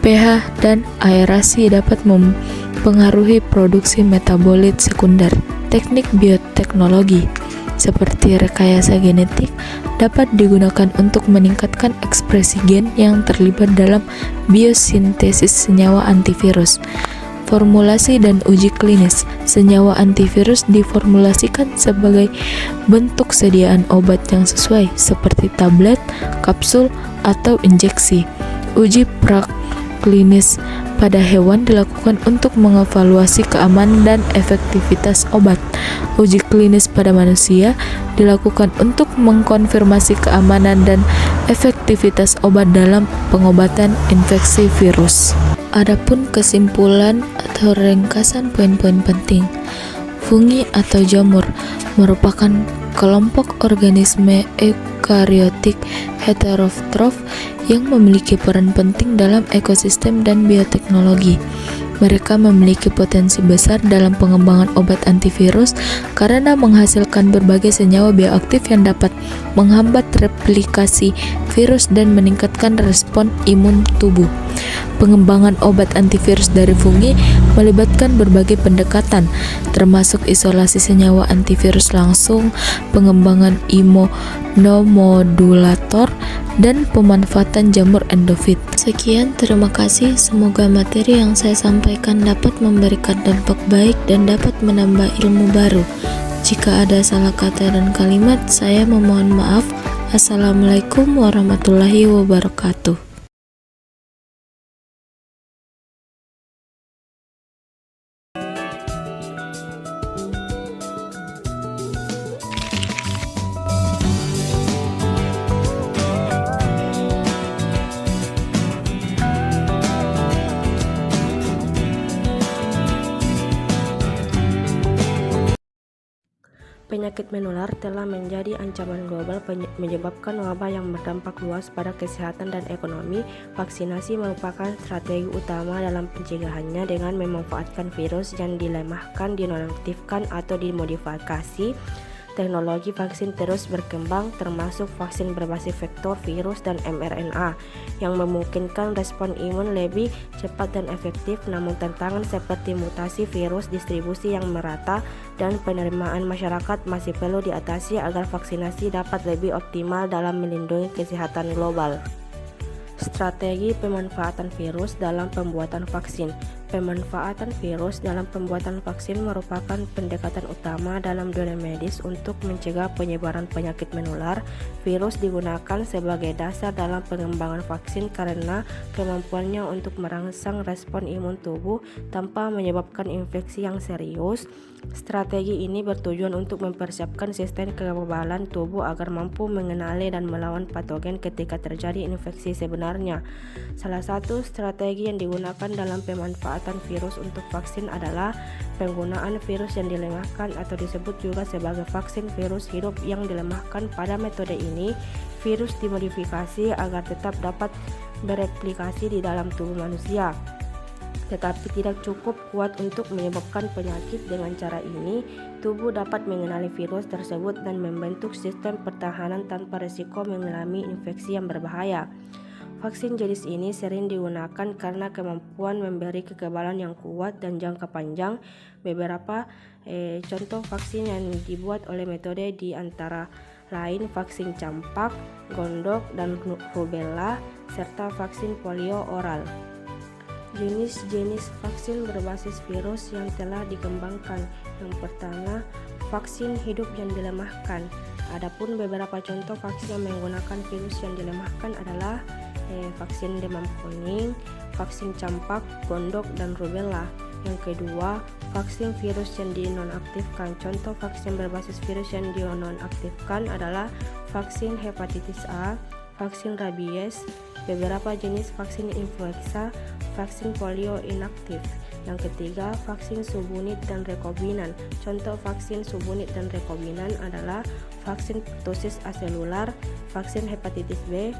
pH, dan aerasi dapat mempengaruhi produksi metabolit sekunder. Teknik bioteknologi seperti rekayasa genetik dapat digunakan untuk meningkatkan ekspresi gen yang terlibat dalam biosintesis senyawa antivirus. Formulasi dan uji klinis. Senyawa antivirus diformulasikan sebagai bentuk sediaan obat yang sesuai, seperti tablet, kapsul, atau injeksi. Uji praklinis pada hewan dilakukan untuk mengevaluasi keamanan dan efektivitas obat. Uji klinis pada manusia dilakukan untuk mengkonfirmasi keamanan dan efektivitas obat dalam pengobatan infeksi virus. Adapun kesimpulan atau ringkasan poin-poin penting. Fungi atau jamur merupakan kelompok organisme eukariotik heterotrof yang memiliki peran penting dalam ekosistem dan bioteknologi. Mereka memiliki potensi besar dalam pengembangan obat antivirus karena menghasilkan berbagai senyawa bioaktif yang dapat menghambat replikasi virus dan meningkatkan respon imun tubuh. Pengembangan obat antivirus dari fungi melibatkan berbagai pendekatan, termasuk isolasi senyawa antivirus langsung, pengembangan imunomodulator, dan pemanfaatan jamur endofit. Sekian, terima kasih. Semoga materi yang saya sampaikan dapat memberikan dampak baik dan dapat menambah ilmu baru. Jika ada salah kata dan kalimat, saya memohon maaf. Assalamualaikum warahmatullahi wabarakatuh. penyakit menular telah menjadi ancaman global menyebabkan wabah yang berdampak luas pada kesehatan dan ekonomi. Vaksinasi merupakan strategi utama dalam pencegahannya dengan memanfaatkan virus yang dilemahkan, dinonaktifkan, atau dimodifikasi. Teknologi vaksin terus berkembang, termasuk vaksin berbasis vektor, virus, dan mRNA, yang memungkinkan respon imun lebih cepat dan efektif. Namun tantangan seperti mutasi virus, distribusi yang merata, dan penerimaan masyarakat masih perlu diatasi agar vaksinasi dapat lebih optimal dalam melindungi kesehatan global. Strategi pemanfaatan virus dalam pembuatan vaksin. Pemanfaatan virus dalam pembuatan vaksin merupakan pendekatan utama dalam dunia medis untuk mencegah penyebaran penyakit menular. Virus digunakan sebagai dasar dalam pengembangan vaksin karena kemampuannya untuk merangsang respon imun tubuh tanpa menyebabkan infeksi yang serius. Strategi ini bertujuan untuk mempersiapkan sistem kekebalan tubuh agar mampu mengenali dan melawan patogen ketika terjadi infeksi sebenarnya. Salah satu strategi yang digunakan dalam pemanfaatan virus untuk vaksin adalah penggunaan virus yang dilemahkan atau disebut juga sebagai vaksin virus hidup yang dilemahkan. Pada metode ini, virus dimodifikasi agar tetap dapat bereplikasi di dalam tubuh manusia, tetapi tidak cukup kuat untuk menyebabkan penyakit. Dengan cara ini, tubuh dapat mengenali virus tersebut dan membentuk sistem pertahanan tanpa risiko mengalami infeksi yang berbahaya. Vaksin jenis ini sering digunakan karena kemampuan memberi kekebalan yang kuat dan jangka panjang. Beberapa contoh vaksin yang dibuat oleh metode di antara lain vaksin campak, gondok, dan rubella, serta vaksin polio oral. Jenis-jenis vaksin berbasis virus yang telah dikembangkan. Yang pertama, vaksin hidup yang dilemahkan. Adapun beberapa contoh vaksin yang menggunakan virus yang dilemahkan adalah vaksin demam kuning, vaksin campak, gondok, dan rubella. Yang kedua, vaksin virus yang dinonaktifkan. Contoh vaksin berbasis virus yang dinonaktifkan adalah vaksin hepatitis A, vaksin rabies, beberapa jenis vaksin influenza, vaksin polio inaktif. Yang ketiga, vaksin subunit dan rekombinan. Contoh vaksin subunit dan rekombinan adalah vaksin pertusis aselular, vaksin hepatitis B,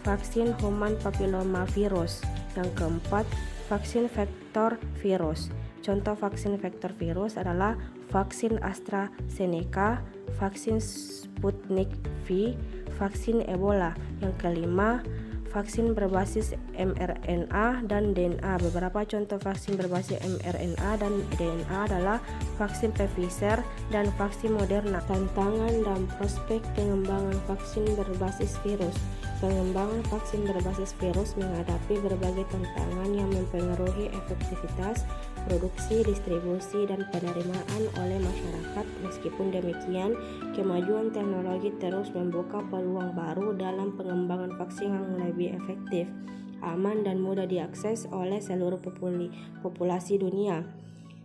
vaksin human papillomavirus. Yang keempat, vaksin vektor virus. Contoh vaksin vektor virus adalah vaksin AstraZeneca, vaksin Sputnik V, vaksin Ebola. Yang kelima, vaksin berbasis mRNA dan DNA. Beberapa contoh vaksin berbasis mRNA dan DNA adalah vaksin Pfizer dan vaksin Moderna. Tantangan dan prospek pengembangan vaksin berbasis virus. Pengembangan vaksin berbasis virus menghadapi berbagai tantangan yang mempengaruhi efektivitas, produksi, distribusi, dan penerimaan oleh masyarakat. Meskipun demikian, kemajuan teknologi terus membuka peluang baru dalam pengembangan vaksin yang lebih efektif, aman, dan mudah diakses oleh seluruh populasi dunia.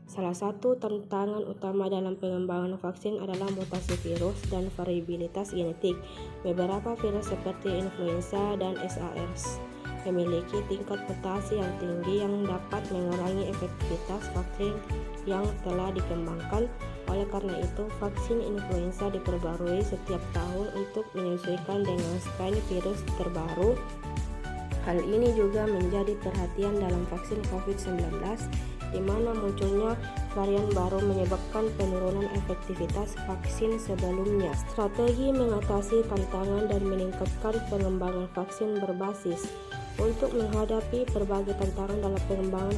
Salah satu tantangan utama dalam pengembangan vaksin adalah mutasi virus dan variabilitas genetik. Beberapa virus seperti influenza dan SARS memiliki tingkat mutasi yang tinggi yang dapat mengurangi efektivitas vaksin yang telah dikembangkan. Oleh karena itu, vaksin influenza diperbarui setiap tahun untuk menyesuaikan dengan strain virus terbaru. Hal ini juga menjadi perhatian dalam vaksin COVID-19, di mana munculnya varian baru menyebabkan penurunan efektivitas vaksin sebelumnya. Strategi mengatasi tantangan dan meningkatkan pengembangan vaksin berbasis. Untuk menghadapi berbagai tantangan dalam pengembangan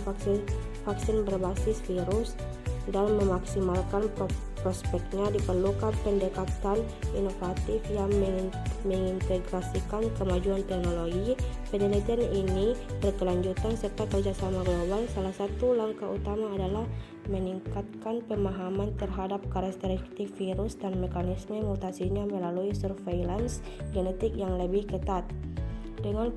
vaksin berbasis virus dan memaksimalkan prospeknya, diperlukan pendekatan inovatif yang mengintegrasikan kemajuan teknologi. Penelitian ini berkelanjutan serta kerjasama global. Salah satu langkah utama adalah meningkatkan pemahaman terhadap karakteristik virus dan mekanisme mutasinya melalui surveillance genetik yang lebih ketat. Dengan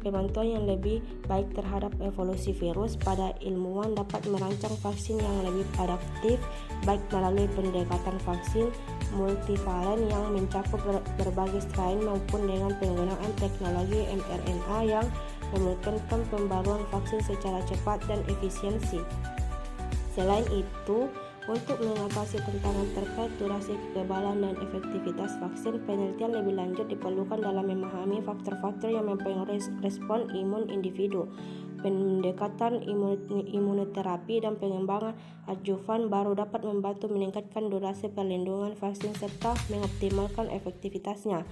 pemantauan yang lebih baik terhadap evolusi virus, para ilmuwan dapat merancang vaksin yang lebih adaptif, baik melalui pendekatan vaksin multivalen yang mencakup berbagai strain maupun dengan penggunaan teknologi mRNA yang memungkinkan pembaruan vaksin secara cepat dan efisiensi. Selain itu, Untuk mengatasi tantangan terkait durasi kekebalan dan efektivitas vaksin, penelitian lebih lanjut diperlukan dalam memahami faktor-faktor yang mempengaruhi respon imun individu. Pendekatan imunoterapi dan pengembangan adjuvan baru dapat membantu meningkatkan durasi perlindungan vaksin serta mengoptimalkan efektivitasnya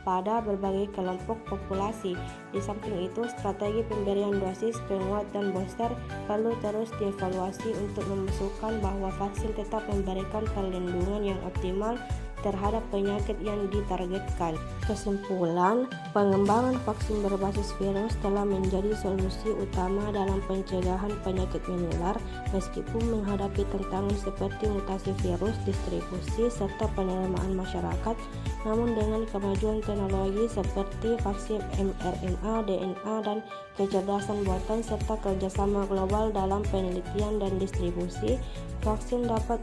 pada berbagai kelompok populasi. Di samping itu, strategi pemberian dosis penguat dan booster perlu terus dievaluasi untuk memastikan bahwa vaksin tetap memberikan perlindungan yang optimal terhadap penyakit yang ditargetkan. Kesimpulan, pengembangan vaksin berbasis virus telah menjadi solusi utama dalam pencegahan penyakit menular meskipun menghadapi tantangan seperti mutasi virus, distribusi, serta penerimaan masyarakat. Namun dengan kemajuan teknologi seperti vaksin mRNA, DNA, dan kecerdasan buatan serta kerjasama global dalam penelitian dan distribusi, vaksin dapat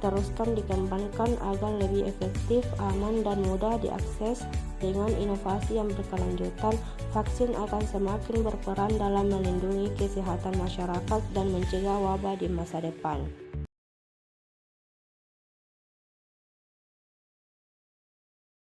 teruskan dikembangkan agar lebih efektif, aman, dan mudah diakses. Dengan inovasi yang berkelanjutan, vaksin akan semakin berperan dalam melindungi kesehatan masyarakat dan mencegah wabah di masa depan.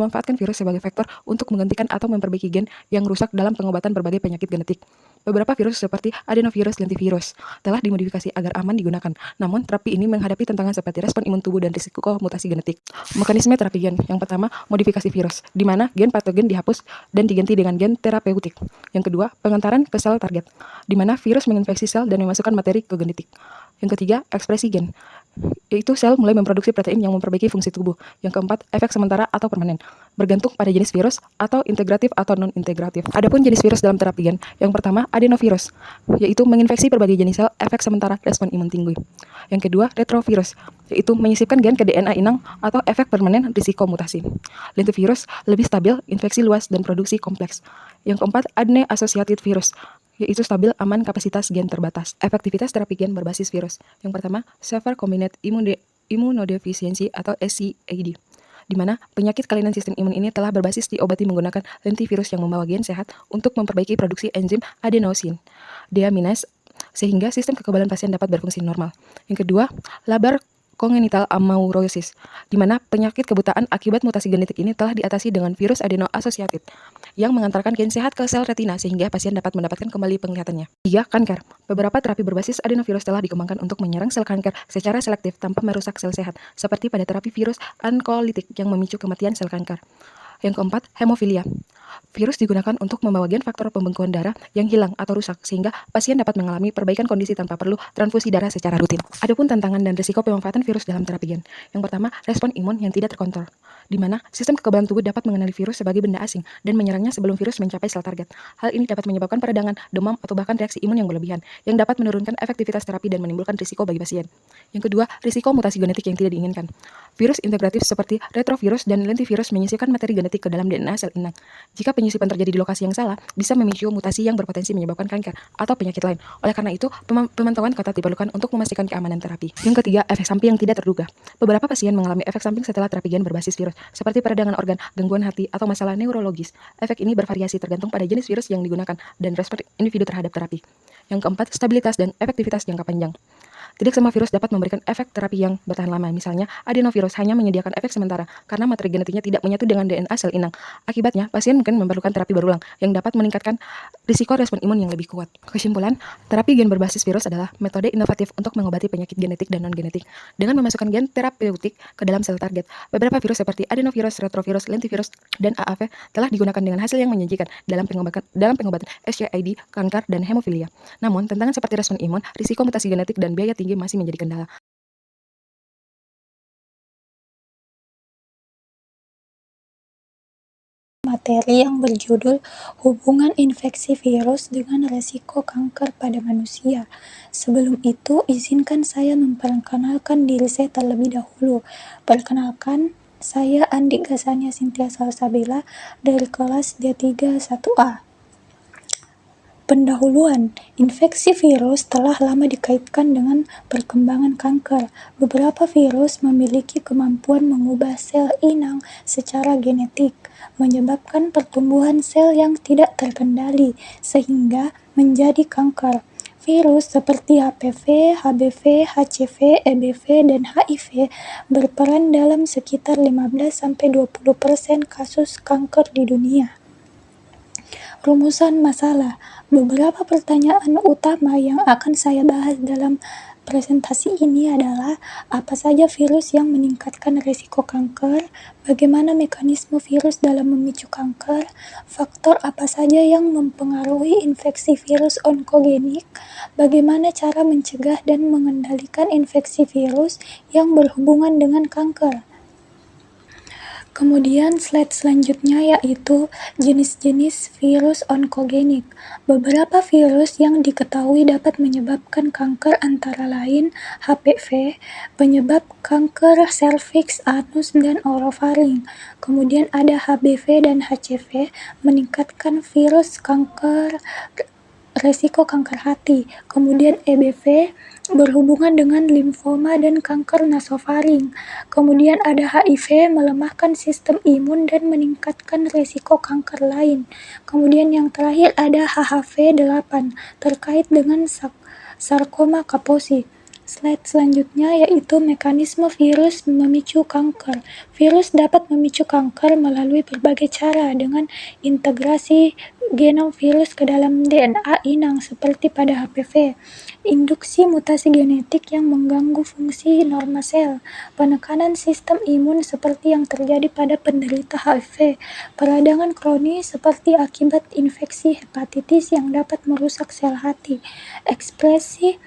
Memanfaatkan virus sebagai vektor untuk menggantikan atau memperbaiki gen yang rusak dalam pengobatan berbagai penyakit genetik. Beberapa virus seperti adenovirus lentivirus telah dimodifikasi agar aman digunakan. Namun, terapi ini menghadapi tantangan seperti respon imun tubuh dan risiko mutasi genetik. Mekanisme terapi gen. Yang pertama, modifikasi virus, di mana gen patogen dihapus dan diganti dengan gen terapeutik. Yang kedua, pengantaran ke sel target, di mana virus menginfeksi sel dan memasukkan materi ke genetik. Yang ketiga, ekspresi gen, yaitu sel mulai memproduksi protein yang memperbaiki fungsi tubuh. Yang keempat, efek sementara atau permanen, bergantung pada jenis virus atau integratif atau non-integratif. Adapun jenis virus dalam terapi gen, yang pertama adenovirus, yaitu menginfeksi berbagai jenis sel, efek sementara, respon imun tinggi. Yang kedua, retrovirus, yaitu menyisipkan gen ke DNA inang atau efek permanen, risiko mutasi. Lentivirus lebih stabil, infeksi luas dan produksi kompleks. Yang keempat, adeno-associated virus, yaitu stabil, aman, kapasitas gen terbatas. Efektivitas terapi gen berbasis virus. Yang pertama, Severe Combined Immunodeficiency atau SCAD, di mana penyakit kelainan sistem imun ini telah berbasis diobati menggunakan lentivirus yang membawa gen sehat untuk memperbaiki produksi enzim adenosine deaminase sehingga sistem kekebalan pasien dapat berfungsi normal. Yang kedua, Leber congenital amaurosis, di mana penyakit kebutaan akibat mutasi genetik ini telah diatasi dengan virus adeno-associated yang mengantarkan gen sehat ke sel retina sehingga pasien dapat mendapatkan kembali penglihatannya. 3. Kanker. Beberapa terapi berbasis adenovirus telah dikembangkan untuk menyerang sel kanker secara selektif tanpa merusak sel sehat, seperti pada terapi virus onkolitik yang memicu kematian sel kanker. Yang keempat, hemofilia. Virus digunakan untuk membawa gen faktor pembekuan darah yang hilang atau rusak, sehingga pasien dapat mengalami perbaikan kondisi tanpa perlu transfusi darah secara rutin. Adapun tantangan dan risiko pemanfaatan virus dalam terapi gen. Yang pertama, respon imun yang tidak terkontrol, di mana sistem kekebalan tubuh dapat mengenali virus sebagai benda asing dan menyerangnya sebelum virus mencapai sel target. Hal ini dapat menyebabkan peradangan, demam, atau bahkan reaksi imun yang berlebihan, yang dapat menurunkan efektivitas terapi dan menimbulkan risiko bagi pasien. Yang kedua, risiko mutasi genetik yang tidak diinginkan. Virus integratif seperti retrovirus dan lentivirus menyisipkan materi genetik ke dalam DNA sel inang. Jika penyisipan terjadi di lokasi yang salah, bisa memicu mutasi yang berpotensi menyebabkan kanker atau penyakit lain. Oleh karena itu, pemantauan ketat diperlukan untuk memastikan keamanan terapi. Yang ketiga, efek samping yang tidak terduga. Beberapa pasien mengalami efek samping setelah terapi gen berbasis virus, seperti peradangan organ, gangguan hati, atau masalah neurologis. Efek ini bervariasi tergantung pada jenis virus yang digunakan dan respon individu terhadap terapi. Yang keempat, stabilitas dan efektivitas jangka panjang. Tidak semua virus dapat memberikan efek terapi yang bertahan lama. Misalnya, adenovirus hanya menyediakan efek sementara karena materi genetiknya tidak menyatu dengan DNA sel inang. Akibatnya, pasien mungkin memerlukan terapi berulang yang dapat meningkatkan risiko respon imun yang lebih kuat. Kesimpulan, terapi gen berbasis virus adalah metode inovatif untuk mengobati penyakit genetik dan non-genetik dengan memasukkan gen terapeutik ke dalam sel target. Beberapa virus seperti adenovirus, retrovirus, lentivirus, dan AAV telah digunakan dengan hasil yang menjanjikan dalam pengobatan SCID, kanker, dan hemofilia. Namun, tantangan seperti respon imun, risiko mutasi genetik, dan biaya tinggi masih menjadi kendala. Materi yang berjudul Hubungan Infeksi Virus dengan Resiko Kanker pada Manusia. Sebelum itu, izinkan saya memperkenalkan diri saya terlebih dahulu. Perkenalkan, saya Andi Gasania Cynthia Salsabila dari kelas D3 1A. Pendahuluan, infeksi virus telah lama dikaitkan dengan perkembangan kanker. Beberapa virus memiliki kemampuan mengubah sel inang secara genetik, menyebabkan pertumbuhan sel yang tidak terkendali, sehingga menjadi kanker. Virus seperti HPV, HBV, HCV, EBV, dan HIV berperan dalam sekitar 15-20% kasus kanker di dunia. Rumusan masalah. Beberapa pertanyaan utama yang akan saya bahas dalam presentasi ini adalah apa saja virus yang meningkatkan risiko kanker, bagaimana mekanisme virus dalam memicu kanker, faktor apa saja yang mempengaruhi infeksi virus onkogenik, bagaimana cara mencegah dan mengendalikan infeksi virus yang berhubungan dengan kanker. Kemudian slide selanjutnya yaitu jenis-jenis virus onkogenik. Beberapa virus yang diketahui dapat menyebabkan kanker antara lain HPV, penyebab kanker serviks, anus, dan orofaring. Kemudian ada HBV dan HCV, meningkatkan virus kanker, resiko kanker hati. Kemudian EBV berhubungan dengan limfoma dan kanker nasofaring. Kemudian ada HIV, melemahkan sistem imun dan meningkatkan risiko kanker lain. Kemudian yang terakhir ada HHV8, terkait dengan sarkoma Kaposi. Slide selanjutnya yaitu mekanisme virus memicu kanker. Virus dapat memicu kanker melalui berbagai cara dengan integrasi genom virus ke dalam DNA inang seperti pada HPV, induksi mutasi genetik yang mengganggu fungsi norma sel, penekanan sistem imun seperti yang terjadi pada penderita HIV, peradangan kronis seperti akibat infeksi hepatitis yang dapat merusak sel hati, ekspresi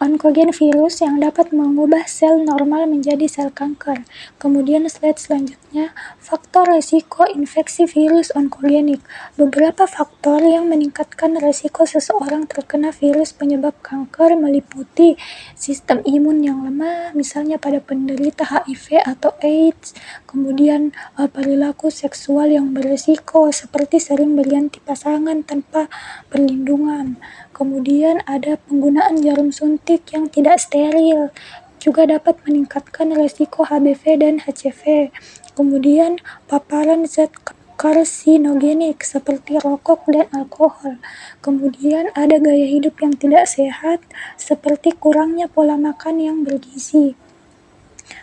onkogen virus yang dapat mengubah sel normal menjadi sel kanker. Kemudian slide selanjutnya, faktor risiko infeksi virus onkogenik. Beberapa faktor yang meningkatkan risiko seseorang terkena virus penyebab kanker meliputi sistem imun yang lemah, misalnya pada penderita HIV atau AIDS, kemudian perilaku seksual yang berisiko seperti sering berganti pasangan tanpa perlindungan. Kemudian ada penggunaan jarum suntik yang tidak steril, juga dapat meningkatkan risiko HBV dan HCV. Kemudian paparan zat karsinogenik seperti rokok dan alkohol. Kemudian ada gaya hidup yang tidak sehat seperti kurangnya pola makan yang bergizi.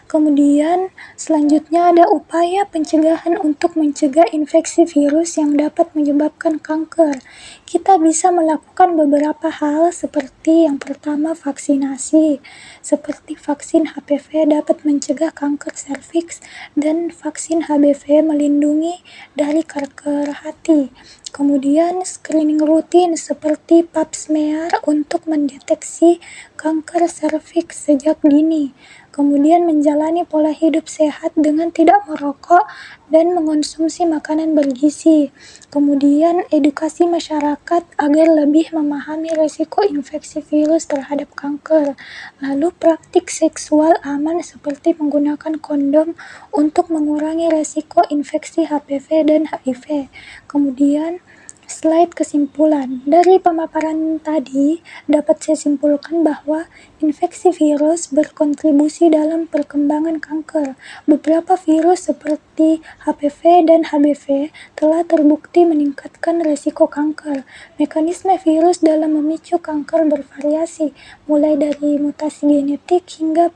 Kemudian selanjutnya ada upaya pencegahan untuk mencegah infeksi virus yang dapat menyebabkan kanker. Kita bisa melakukan beberapa hal seperti yang pertama vaksinasi. Seperti vaksin HPV dapat mencegah kanker serviks dan vaksin HBV melindungi dari kanker hati. Kemudian screening rutin seperti pap smear untuk mendeteksi kanker serviks sejak dini. Kemudian menjalani pola hidup sehat dengan tidak merokok dan mengonsumsi makanan bergizi. Kemudian edukasi masyarakat agar lebih memahami risiko infeksi virus terhadap kanker. Lalu praktik seksual aman seperti menggunakan kondom untuk mengurangi risiko infeksi HPV dan HIV. Kemudian slide kesimpulan. Dari pemaparan tadi, dapat saya simpulkan bahwa infeksi virus berkontribusi dalam perkembangan kanker. Beberapa virus seperti HPV dan HBV telah terbukti meningkatkan risiko kanker. Mekanisme virus dalam memicu kanker bervariasi, mulai dari mutasi genetik hingga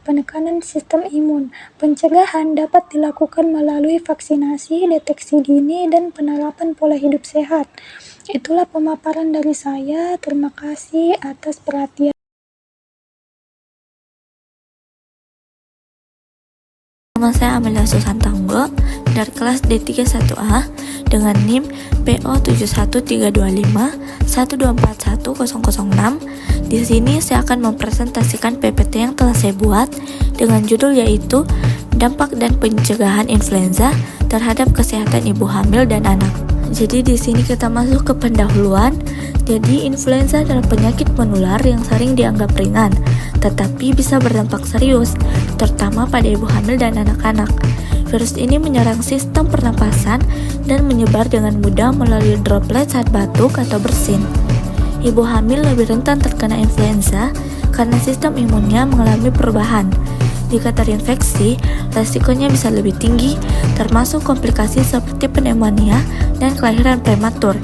penekanan sistem imun. Pencegahan dapat dilakukan melalui vaksinasi, deteksi dini, dan penerapan pola hidup sehat. Itulah pemaparan dari saya. Terima kasih atas perhatian. Nama saya Amelia Susantanggo dari kelas D31A dengan NIM PO7132512410006. Di sini saya akan mempresentasikan PPT yang telah saya buat dengan judul yaitu Dampak dan Pencegahan Influenza terhadap Kesehatan Ibu Hamil dan Anak. Jadi di sini kita masuk ke pendahuluan. Jadi influenza adalah penyakit menular yang sering dianggap ringan, tetapi bisa berdampak serius, terutama pada ibu hamil dan anak-anak. Virus ini menyerang sistem pernapasan dan menyebar dengan mudah melalui droplet saat batuk atau bersin. Ibu hamil lebih rentan terkena influenza karena sistem imunnya mengalami perubahan. Jika terinfeksi, resikonya bisa lebih tinggi, termasuk komplikasi seperti pneumonia dan kelahiran prematur.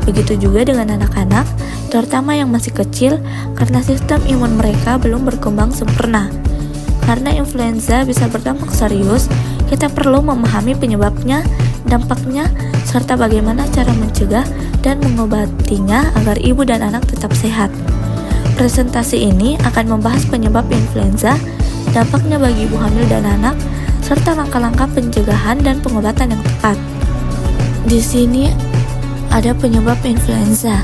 Begitu juga dengan anak-anak, terutama yang masih kecil, karena sistem imun mereka belum berkembang sempurna. Karena influenza bisa berdampak serius, kita perlu memahami penyebabnya, dampaknya, serta bagaimana cara mencegah dan mengobatinya agar ibu dan anak tetap sehat. Presentasi ini akan membahas penyebab influenza, dampaknya bagi ibu hamil dan anak, serta langkah-langkah pencegahan dan pengobatan yang tepat. Di sini ada penyebab influenza.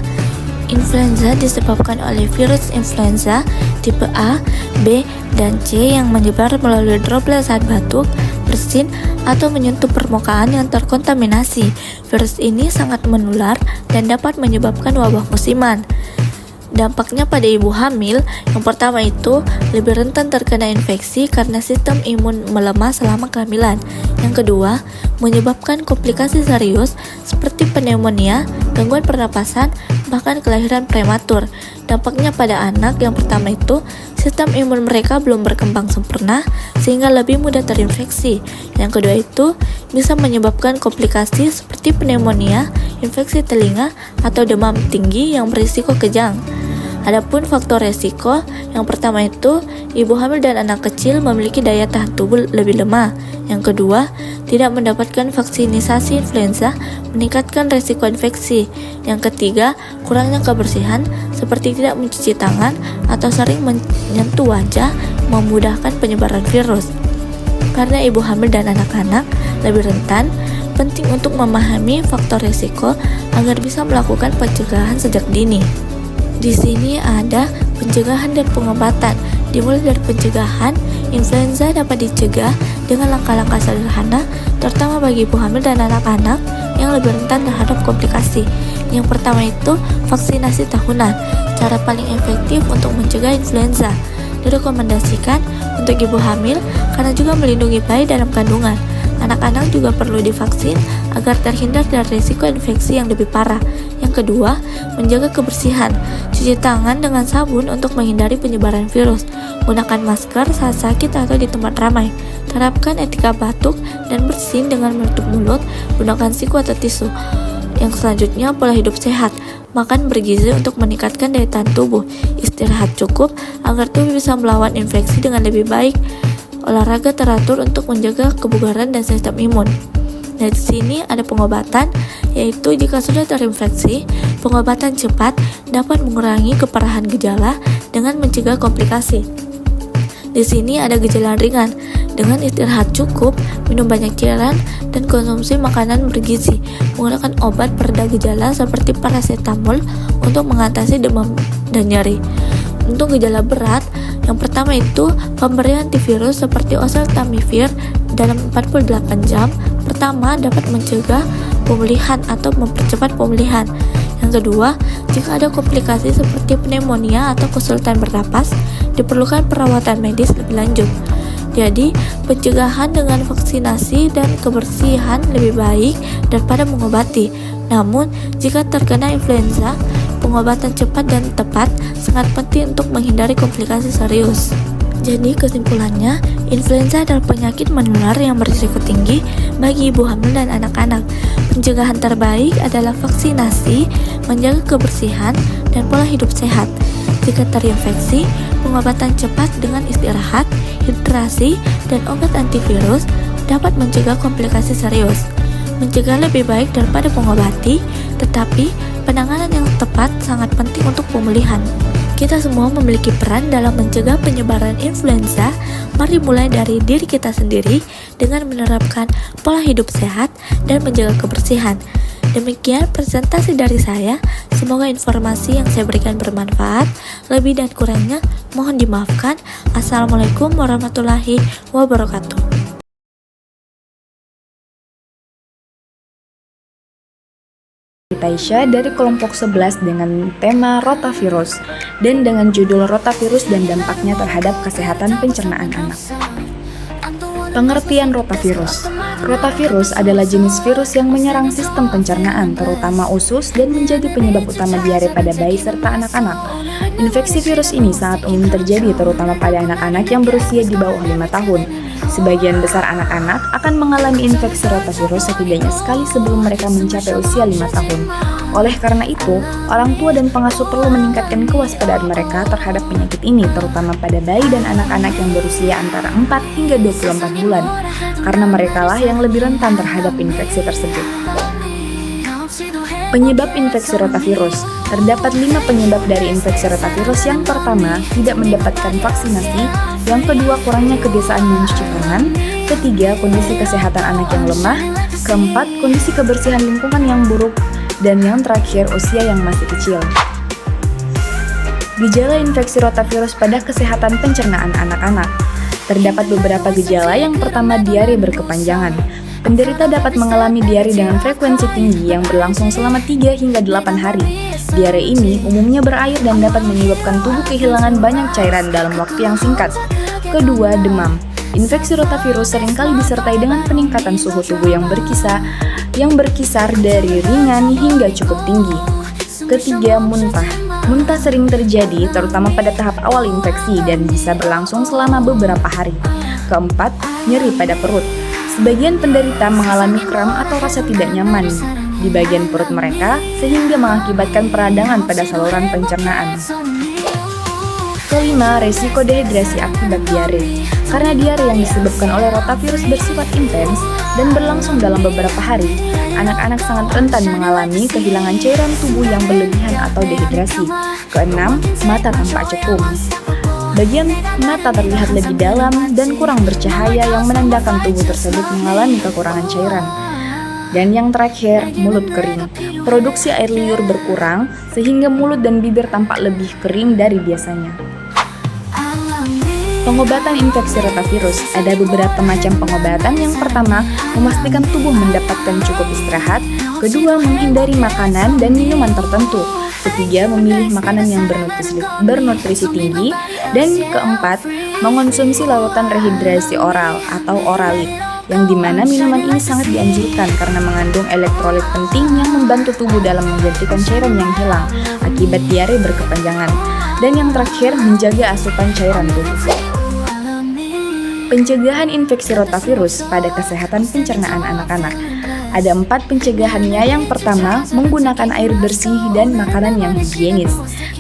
Influenza disebabkan oleh virus influenza tipe A, B, dan C yang menyebar melalui droplet saat batuk, bersin, atau menyentuh permukaan yang terkontaminasi. Virus ini sangat menular dan dapat menyebabkan wabah musiman. Dampaknya pada ibu hamil, yang pertama itu lebih rentan terkena infeksi karena sistem imun melemah selama kehamilan. Yang kedua, menyebabkan komplikasi serius seperti pneumonia, gangguan pernapasan, bahkan kelahiran prematur. Dampaknya pada anak, yang pertama itu sistem imun mereka belum berkembang sempurna sehingga lebih mudah terinfeksi. Yang kedua itu bisa menyebabkan komplikasi seperti pneumonia, infeksi telinga, atau demam tinggi yang berisiko kejang. Adapun faktor resiko, yang pertama itu ibu hamil dan anak kecil memiliki daya tahan tubuh lebih lemah. Yang kedua, tidak mendapatkan vaksinisasi influenza meningkatkan resiko infeksi. Yang ketiga, kurangnya kebersihan seperti tidak mencuci tangan atau sering menyentuh wajah memudahkan penyebaran virus. Karena ibu hamil dan anak-anak lebih rentan, penting untuk memahami faktor resiko agar bisa melakukan pencegahan sejak dini. Di sini ada pencegahan dan pengobatan. Dimulai dari pencegahan, influenza dapat dicegah dengan langkah-langkah sederhana, terutama bagi ibu hamil dan anak-anak yang lebih rentan terhadap komplikasi. Yang pertama itu vaksinasi tahunan, cara paling efektif untuk mencegah influenza. Direkomendasikan untuk ibu hamil karena juga melindungi bayi dalam kandungan. Anak-anak juga perlu divaksin agar terhindar dari risiko infeksi yang lebih parah. Yang kedua, menjaga kebersihan. Cuci tangan dengan sabun untuk menghindari penyebaran virus. Gunakan masker saat sakit atau di tempat ramai. Terapkan etika batuk dan bersin dengan menutup mulut. Gunakan siku atau tisu. Yang selanjutnya, pola hidup sehat. Makan bergizi untuk meningkatkan daya tahan tubuh. Istirahat cukup agar tubuh bisa melawan infeksi dengan lebih baik. Olahraga teratur untuk menjaga kebugaran dan sistem imun. Nah, di sini ada pengobatan, yaitu jika sudah terinfeksi, pengobatan cepat dapat mengurangi keparahan gejala dengan mencegah komplikasi. Di sini ada gejala ringan dengan istirahat cukup, minum banyak cairan, dan konsumsi makanan bergizi. Menggunakan obat pereda gejala seperti paracetamol untuk mengatasi demam dan nyeri. Untuk gejala berat, yang pertama itu pemberian antivirus seperti oseltamivir dalam 48 jam pertama dapat mencegah pemulihan atau mempercepat pemulihan. Yang kedua, jika ada komplikasi seperti pneumonia atau kesulitan bernapas, diperlukan perawatan medis lebih lanjut. Jadi, pencegahan dengan vaksinasi dan kebersihan lebih baik daripada mengobati. Namun, jika terkena influenza, pengobatan cepat dan tepat sangat penting untuk menghindari komplikasi serius. Jadi kesimpulannya, influenza adalah penyakit menular yang berisiko tinggi bagi ibu hamil dan anak-anak. Pencegahan terbaik adalah vaksinasi, menjaga kebersihan, dan pola hidup sehat. Jika terinfeksi, pengobatan cepat dengan istirahat, hidrasi, dan obat antivirus dapat mencegah komplikasi serius. Mencegah lebih baik daripada mengobati, tetapi penanganan yang tepat sangat penting untuk pemulihan. Kita semua memiliki peran dalam mencegah penyebaran influenza. Mari mulai dari diri kita sendiri dengan menerapkan pola hidup sehat dan menjaga kebersihan. Demikian presentasi dari saya. Semoga informasi yang saya berikan bermanfaat. Lebih dan kurangnya mohon dimaafkan. Assalamualaikum warahmatullahi wabarakatuh. Taisha dari kelompok 11 dengan tema rotavirus dan dengan judul rotavirus dan dampaknya terhadap kesehatan pencernaan anak. Pengertian rotavirus. Rotavirus adalah jenis virus yang menyerang sistem pencernaan, terutama usus, dan menjadi penyebab utama diare pada bayi serta anak-anak. Infeksi virus ini sangat umum terjadi terutama pada anak-anak yang berusia di bawah 5 tahun. Sebagian besar anak-anak akan mengalami infeksi rotavirus setidaknya sekali sebelum mereka mencapai usia 5 tahun. Oleh karena itu, orang tua dan pengasuh perlu meningkatkan kewaspadaan mereka terhadap penyakit ini, terutama pada bayi dan anak-anak yang berusia antara 4 hingga 24 bulan, karena merekalah yang lebih rentan terhadap infeksi tersebut. Penyebab infeksi rotavirus. Terdapat 5 penyebab dari infeksi rotavirus. Yang pertama, tidak mendapatkan vaksinasi. Yang kedua, kurangnya kebiasaan mencuci tangan. Ketiga, kondisi kesehatan anak yang lemah. Keempat, kondisi kebersihan lingkungan yang buruk. Dan yang terakhir, usia yang masih kecil. Gejala infeksi rotavirus pada kesehatan pencernaan anak-anak. Terdapat beberapa gejala. Yang pertama, diare berkepanjangan. Penderita dapat mengalami diare dengan frekuensi tinggi yang berlangsung selama 3 hingga 8 hari. Diare ini umumnya berair dan dapat menyebabkan tubuh kehilangan banyak cairan dalam waktu yang singkat. Kedua, demam. Infeksi rotavirus seringkali disertai dengan peningkatan suhu tubuh yang berkisar dari ringan hingga cukup tinggi. Ketiga, muntah. Muntah sering terjadi terutama pada tahap awal infeksi dan bisa berlangsung selama beberapa hari. Keempat, nyeri pada perut. Sebagian penderita mengalami kram atau rasa tidak nyaman di bagian perut mereka sehingga mengakibatkan peradangan pada saluran pencernaan. Kelima, resiko dehidrasi akibat diare. Karena diare yang disebabkan oleh rotavirus bersifat intens dan berlangsung dalam beberapa hari, anak-anak sangat rentan mengalami kehilangan cairan tubuh yang berlebihan atau dehidrasi. Keenam, mata tampak cekung. Bagian mata terlihat lebih dalam dan kurang bercahaya yang menandakan tubuh tersebut mengalami kekurangan cairan. Dan yang terakhir, mulut kering. Produksi air liur berkurang sehingga mulut dan bibir tampak lebih kering dari biasanya. Pengobatan infeksi rotavirus. Ada beberapa macam pengobatan. Yang pertama, memastikan tubuh mendapatkan cukup istirahat. Kedua, menghindari makanan dan minuman tertentu. Ketiga, memilih makanan yang bernutrisi tinggi. Dan keempat, mengonsumsi larutan rehidrasi oral atau oralit, yang dimana minuman ini sangat dianjurkan karena mengandung elektrolit penting yang membantu tubuh dalam menggantikan cairan yang hilang akibat diare berkepanjangan. Dan yang terakhir, menjaga asupan cairan tubuh. Pencegahan infeksi rotavirus pada kesehatan pencernaan anak-anak. Ada 4 pencegahannya. Yang pertama, menggunakan air bersih dan makanan yang higienis.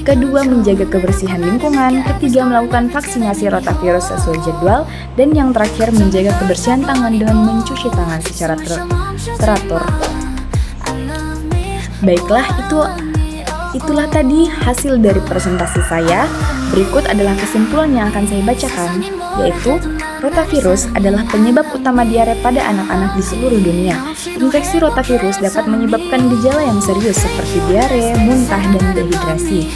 Kedua, menjaga kebersihan lingkungan. Ketiga, melakukan vaksinasi rotavirus sesuai jadwal. Dan yang terakhir, menjaga kebersihan tangan dengan mencuci tangan secara teratur. Baiklah, itulah tadi hasil dari presentasi saya. Berikut adalah kesimpulan yang akan saya bacakan, yaitu rotavirus adalah penyebab utama diare pada anak-anak di seluruh dunia. Infeksi rotavirus dapat menyebabkan gejala yang serius seperti diare, muntah, dan dehidrasi.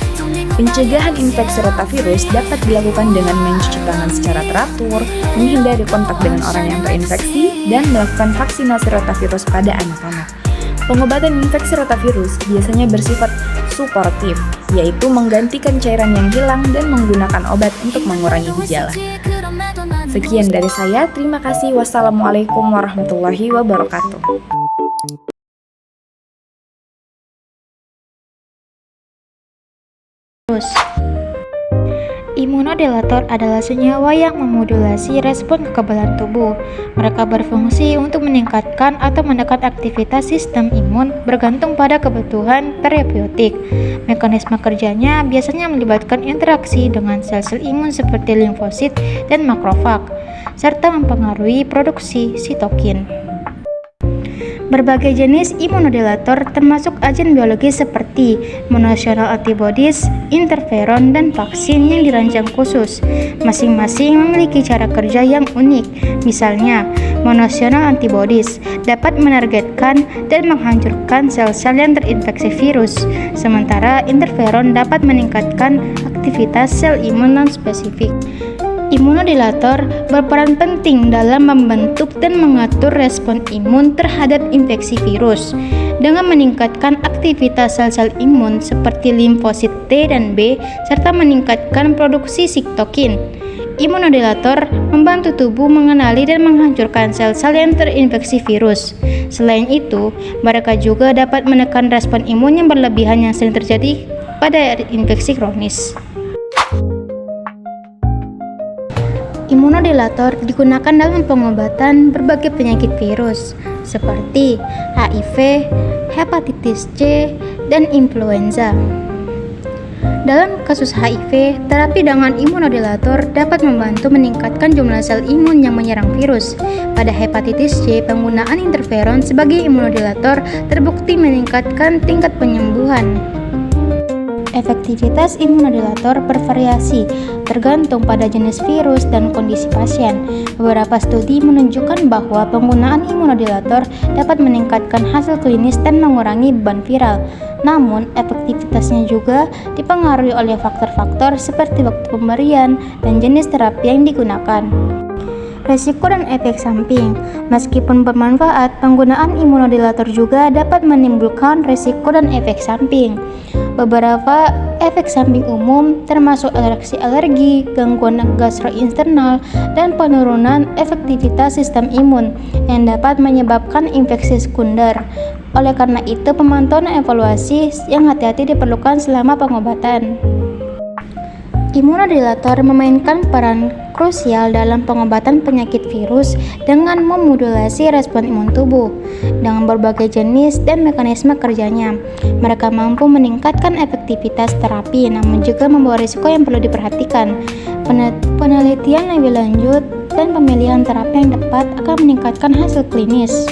Pencegahan infeksi rotavirus dapat dilakukan dengan mencuci tangan secara teratur, menghindari kontak dengan orang yang terinfeksi, dan melakukan vaksinasi rotavirus pada anak-anak. Pengobatan infeksi rotavirus biasanya bersifat suportif, yaitu menggantikan cairan yang hilang dan menggunakan obat untuk mengurangi gejala. Sekian dari saya, terima kasih. Wassalamualaikum warahmatullahi wabarakatuh. Imunodulator adalah senyawa yang memodulasi respon kekebalan tubuh. Mereka berfungsi untuk meningkatkan atau menekan aktivitas sistem imun bergantung pada kebutuhan terapeutik. Mekanisme kerjanya biasanya melibatkan interaksi dengan sel-sel imun seperti limfosit dan makrofag, serta mempengaruhi produksi sitokin. Berbagai jenis imunodulator termasuk agen biologi seperti monoclonal antibodies, interferon, dan vaksin yang dirancang khusus. Masing-masing memiliki cara kerja yang unik. Misalnya, monoclonal antibodies dapat menargetkan dan menghancurkan sel-sel yang terinfeksi virus, sementara interferon dapat meningkatkan aktivitas sel imun non-spesifik. Imunodulator berperan penting dalam membentuk dan mengatur respon imun terhadap infeksi virus dengan meningkatkan aktivitas sel-sel imun seperti limfosit T dan B serta meningkatkan produksi sitokin. Imunodulator membantu tubuh mengenali dan menghancurkan sel-sel yang terinfeksi virus. Selain itu, mereka juga dapat menekan respon imun yang berlebihan yang sering terjadi pada infeksi kronis. Imunodulator digunakan dalam pengobatan berbagai penyakit virus seperti HIV, hepatitis C, dan influenza. Dalam kasus HIV, terapi dengan imunodulator dapat membantu meningkatkan jumlah sel imun yang menyerang virus. Pada hepatitis C, penggunaan interferon sebagai imunodulator terbukti meningkatkan tingkat penyembuhan. Efektivitas imunodulator bervariasi, tergantung pada jenis virus dan kondisi pasien. Beberapa studi menunjukkan bahwa penggunaan imunodulator dapat meningkatkan hasil klinis dan mengurangi beban viral. Namun, efektivitasnya juga dipengaruhi oleh faktor-faktor seperti waktu pemberian dan jenis terapi yang digunakan. Resiko dan efek samping. Meskipun bermanfaat, penggunaan imunodulator juga dapat menimbulkan resiko dan efek samping. Beberapa efek samping umum termasuk reaksi alergi, gangguan gastrointestinal, dan penurunan efektivitas sistem imun yang dapat menyebabkan infeksi sekunder. Oleh karena itu, pemantauan dan evaluasi yang hati-hati diperlukan selama pengobatan. Imunodulator memainkan peran krusial dalam pengobatan penyakit virus dengan memodulasi respon imun tubuh. Dengan berbagai jenis dan mekanisme kerjanya, mereka mampu meningkatkan efektivitas terapi, namun juga membawa risiko yang perlu diperhatikan. Penelitian lebih lanjut dan pemilihan terapi yang tepat akan meningkatkan hasil klinis.